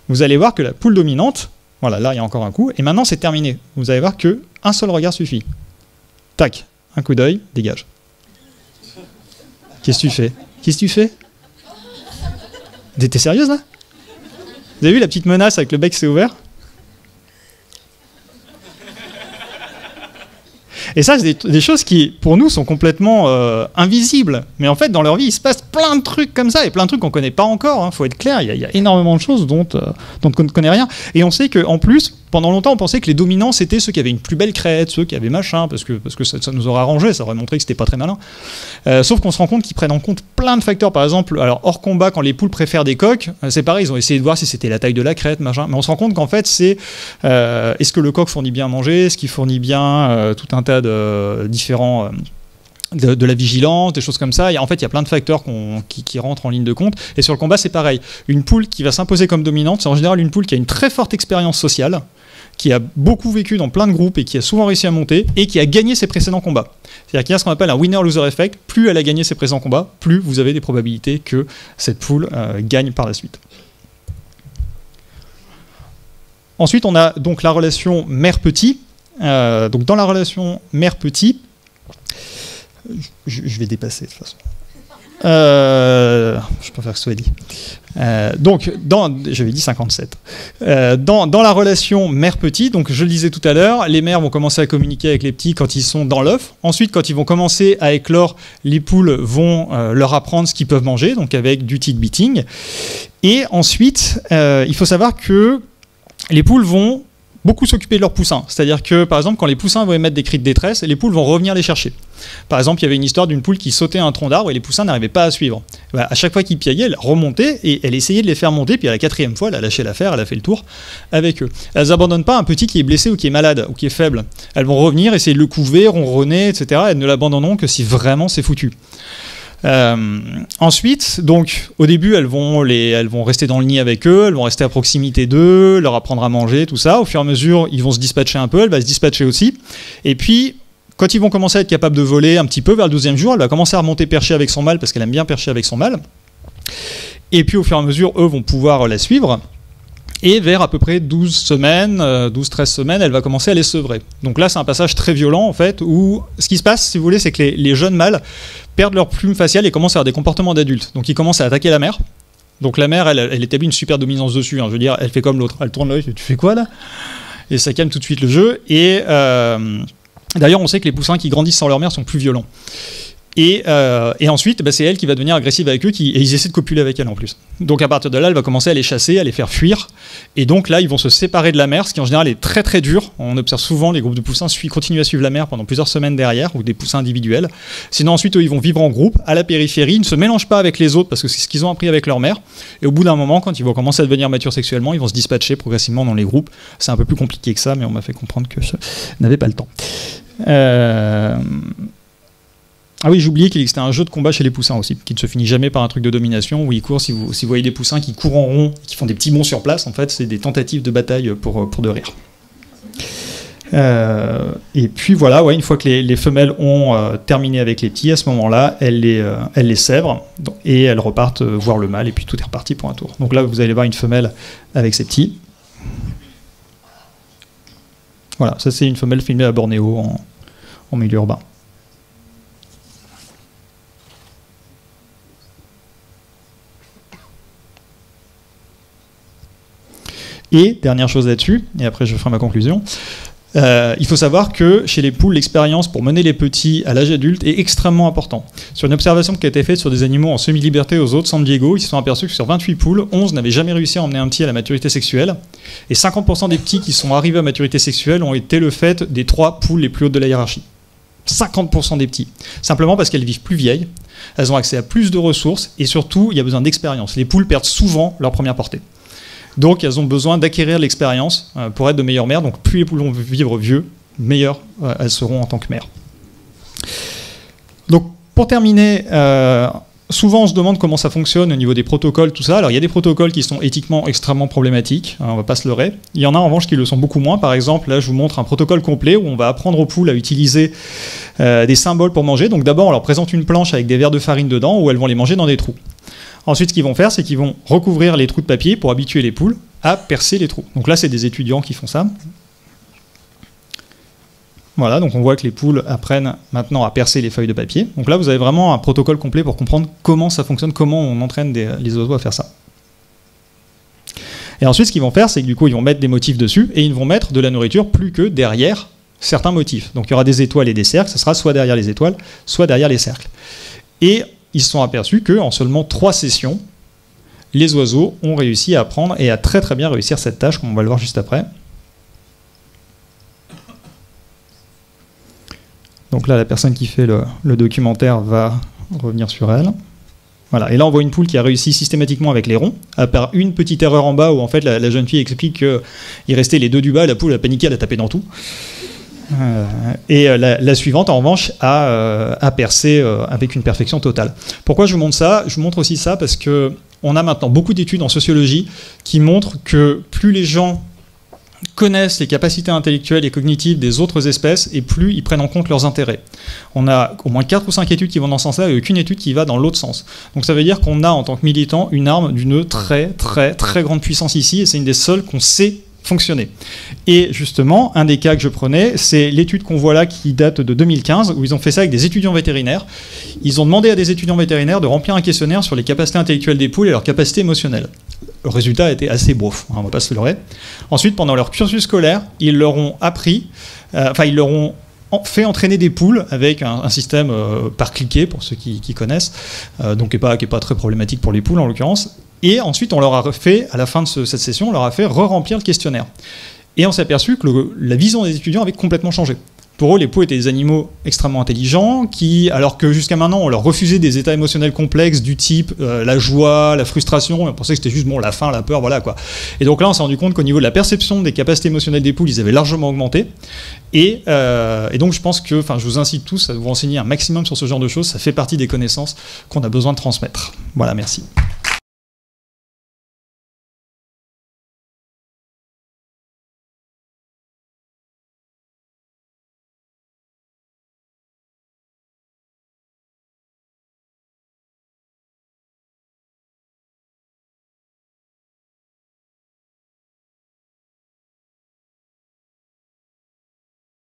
Vous allez voir que la poule dominante, Voilà, là, il y a encore un coup. Et maintenant, c'est terminé. Vous allez voir qu'un seul regard suffit. Tac, un coup d'œil, dégage. Qu'est-ce que tu fais? Qu'est-ce que tu fais? T'es sérieuse, là? Vous avez vu la petite menace avec le bec qui s'est ouvert? Et ça, c'est des choses qui, pour nous, sont complètement invisibles. Mais en fait, dans leur vie, il se passe plein de trucs comme ça, et plein de trucs qu'on ne connaît pas encore. Faut être clair, il y a énormément de choses dont on ne connaît rien. Et on sait qu'en plus, pendant longtemps, on pensait que les dominants, c'était ceux qui avaient une plus belle crête, ceux qui avaient machin, parce que ça nous aurait arrangé, ça aurait montré que c'était pas très malin. Sauf qu'on se rend compte qu'ils prennent en compte plein de facteurs. Par exemple, alors hors combat, quand les poules préfèrent des coqs, c'est pareil, ils ont essayé de voir si c'était la taille de la crête, machin. Mais on se rend compte qu'en fait, c'est est-ce que le coq fournit bien à manger, est-ce qu'il fournit bien tout un tas de différents... De la vigilance, des choses comme ça. En fait, il y a plein de facteurs qui rentrent en ligne de compte. Et sur le combat, c'est pareil. Une poule qui va s'imposer comme dominante, c'est en général une poule qui a une très forte expérience sociale, qui a beaucoup vécu dans plein de groupes et qui a souvent réussi à monter et qui a gagné ses précédents combats. C'est-à-dire qu'il y a ce qu'on appelle un winner-loser effect. Plus elle a gagné ses précédents combats, plus vous avez des probabilités que cette poule gagne par la suite. Ensuite, on a donc la relation mère-petit. Donc dans la relation mère-petit, je vais dépasser de toute façon. Je préfère que ce soit dit. Donc, j'avais dit 57. Dans la relation mère-petit, donc je le disais tout à l'heure, les mères vont commencer à communiquer avec les petits quand ils sont dans l'œuf. Ensuite, quand ils vont commencer à éclore, les poules vont leur apprendre ce qu'ils peuvent manger, donc avec du tick beating. Et ensuite, il faut savoir que les poules vont beaucoup s'occuper de leurs poussins. C'est-à-dire que, par exemple, quand les poussins vont émettre des cris de détresse, les poules vont revenir les chercher. Par exemple, il y avait une histoire d'une poule qui sautait un tronc d'arbre et les poussins n'arrivaient pas à suivre. Bah, à chaque fois qu'ils piaillaient, elle remontait et elle essayait de les faire monter, puis à la 4e fois, elle a lâché l'affaire, elle a fait le tour avec eux. Elles n'abandonnent pas un petit qui est blessé ou qui est malade ou qui est faible. Elles vont revenir, essayer de le couver, ronronner, etc. Elles ne l'abandonneront que si vraiment c'est foutu. Ensuite, donc, au début, elles vont rester dans le nid avec eux, elles vont rester à proximité d'eux, leur apprendre à manger, tout ça. Au fur et à mesure, ils vont se dispatcher un peu, elle va se dispatcher aussi. Et puis, quand ils vont commencer à être capables de voler un petit peu, vers le 12e jour, elle va commencer à remonter percher avec son mâle, parce qu'elle aime bien percher avec son mâle. Et puis, au fur et à mesure, eux vont pouvoir la suivre. Et vers à peu près 12-13 semaines, elle va commencer à les sevrer. Donc là, c'est un passage très violent, en fait, où ce qui se passe, si vous voulez, c'est que les jeunes mâles perdent leur plume faciale et commencent à avoir des comportements d'adultes. Donc ils commencent à attaquer la mère. Donc la mère, elle établit une super dominance dessus. Hein. Je veux dire, elle fait comme l'autre. Elle tourne l'œil, tu fais quoi là? Et ça calme tout de suite le jeu. Et d'ailleurs, on sait que les poussins qui grandissent sans leur mère sont plus violents. Et ensuite, bah, c'est elle qui va devenir agressive avec eux, et ils essaient de copuler avec elle en plus. Donc à partir de là, elle va commencer à les chasser, à les faire fuir. Et donc là, ils vont se séparer de la mère, ce qui en général est très très dur. On observe souvent les groupes de poussins continuent à suivre la mère pendant plusieurs semaines derrière, ou des poussins individuels. Sinon ensuite, eux, ils vont vivre en groupe, à la périphérie, ils ne se mélangent pas avec les autres, parce que c'est ce qu'ils ont appris avec leur mère. Et au bout d'un moment, quand ils vont commencer à devenir matures sexuellement, ils vont se dispatcher progressivement dans les groupes. C'est un peu plus compliqué que ça, mais on m'a fait comprendre que je n'avais pas le temps. Ah oui, j'ai oublié qu'il existait un jeu de combat chez les poussins aussi, qui ne se finit jamais par un truc de domination, où ils courent, si vous voyez des poussins qui courent en rond, qui font des petits bonds sur place, en fait, c'est des tentatives de bataille pour de rire. Et puis voilà, ouais, une fois que les femelles ont terminé avec les petits, à ce moment-là, elles les sèvrent, et elles repartent voir le mâle, et puis tout est reparti pour un tour. Donc là, vous allez voir une femelle avec ses petits. Voilà, ça c'est une femelle filmée à Bornéo, en milieu urbain. Et, dernière chose là-dessus, et après je ferai ma conclusion, il faut savoir que chez les poules, l'expérience pour mener les petits à l'âge adulte est extrêmement importante. Sur une observation qui a été faite sur des animaux en semi-liberté aux eaux de San Diego, ils se sont aperçus que sur 28 poules, 11 n'avaient jamais réussi à emmener un petit à la maturité sexuelle, et 50% des petits qui sont arrivés à maturité sexuelle ont été le fait des 3 poules les plus hautes de la hiérarchie. 50% des petits. Simplement parce qu'elles vivent plus vieilles, elles ont accès à plus de ressources, et surtout, il y a besoin d'expérience. Les poules perdent souvent leur première portée. Donc elles ont besoin d'acquérir l'expérience pour être de meilleures mères. Donc plus les poules vont vivre vieux, meilleures elles seront en tant que mères. Donc pour terminer, souvent on se demande comment ça fonctionne au niveau des protocoles, tout ça. Alors il y a des protocoles qui sont éthiquement extrêmement problématiques, on ne va pas se leurrer. Il y en a en revanche qui le sont beaucoup moins. Par exemple, là je vous montre un protocole complet où on va apprendre aux poules à utiliser des symboles pour manger. Donc d'abord on leur présente une planche avec des verres de farine dedans où elles vont les manger dans des trous. Ensuite, ce qu'ils vont faire, c'est qu'ils vont recouvrir les trous de papier pour habituer les poules à percer les trous. Donc là, c'est des étudiants qui font ça. Voilà, donc on voit que les poules apprennent maintenant à percer les feuilles de papier. Donc là, vous avez vraiment un protocole complet pour comprendre comment ça fonctionne, comment on entraîne les oiseaux à faire ça. Et ensuite, ce qu'ils vont faire, c'est que du coup, ils vont mettre des motifs dessus et ils vont mettre de la nourriture plus que derrière certains motifs. Donc il y aura des étoiles et des cercles, ça sera soit derrière les étoiles, soit derrière les cercles. Et ils se sont aperçus qu'en seulement 3 sessions, les oiseaux ont réussi à apprendre et à très très bien réussir cette tâche, comme on va le voir juste après. Donc là, la personne qui fait le documentaire va revenir sur elle. Voilà. Et là, on voit une poule qui a réussi systématiquement avec les ronds, à part une petite erreur en bas où en fait la jeune fille explique qu'il restait les 2 du bas, la poule a paniqué, elle a tapé dans tout. Et la suivante, en revanche, a percé avec une perfection totale. Pourquoi je vous montre ça? Je vous montre aussi ça parce qu'on a maintenant beaucoup d'études en sociologie qui montrent que plus les gens connaissent les capacités intellectuelles et cognitives des autres espèces et plus ils prennent en compte leurs intérêts. On a au moins 4 ou 5 études qui vont dans ce sens-là et aucune étude qui va dans l'autre sens. Donc ça veut dire qu'on a en tant que militant une arme d'une très très très grande puissance ici et c'est une des seules qu'on sait fonctionner. Et justement, un des cas que je prenais, c'est l'étude qu'on voit là qui date de 2015 où ils ont fait ça avec des étudiants vétérinaires. Ils ont demandé à des étudiants vétérinaires de remplir un questionnaire sur les capacités intellectuelles des poules et leurs capacités émotionnelles. Le résultat était assez beauf, on ne va pas se leurrer. Ensuite, pendant leur cursus scolaire, ils leur ont appris, ils leur ont fait entraîner des poules avec un système par cliquet, pour ceux qui connaissent, donc qui n'est pas très problématique pour les poules en l'occurrence. Et ensuite, on leur a fait, à la fin de cette session, on leur a fait re-remplir le questionnaire. Et on s'est aperçu que la vision des étudiants avait complètement changé. Pour eux, les poules étaient des animaux extrêmement intelligents, alors que jusqu'à maintenant, on leur refusait des états émotionnels complexes du type la joie, la frustration, et on pensait que c'était juste la faim, la peur, voilà quoi. Et donc là, on s'est rendu compte qu'au niveau de la perception des capacités émotionnelles des poules, ils avaient largement augmenté. Et donc je pense que, je vous incite tous à vous renseigner un maximum sur ce genre de choses, ça fait partie des connaissances qu'on a besoin de transmettre. Voilà, merci.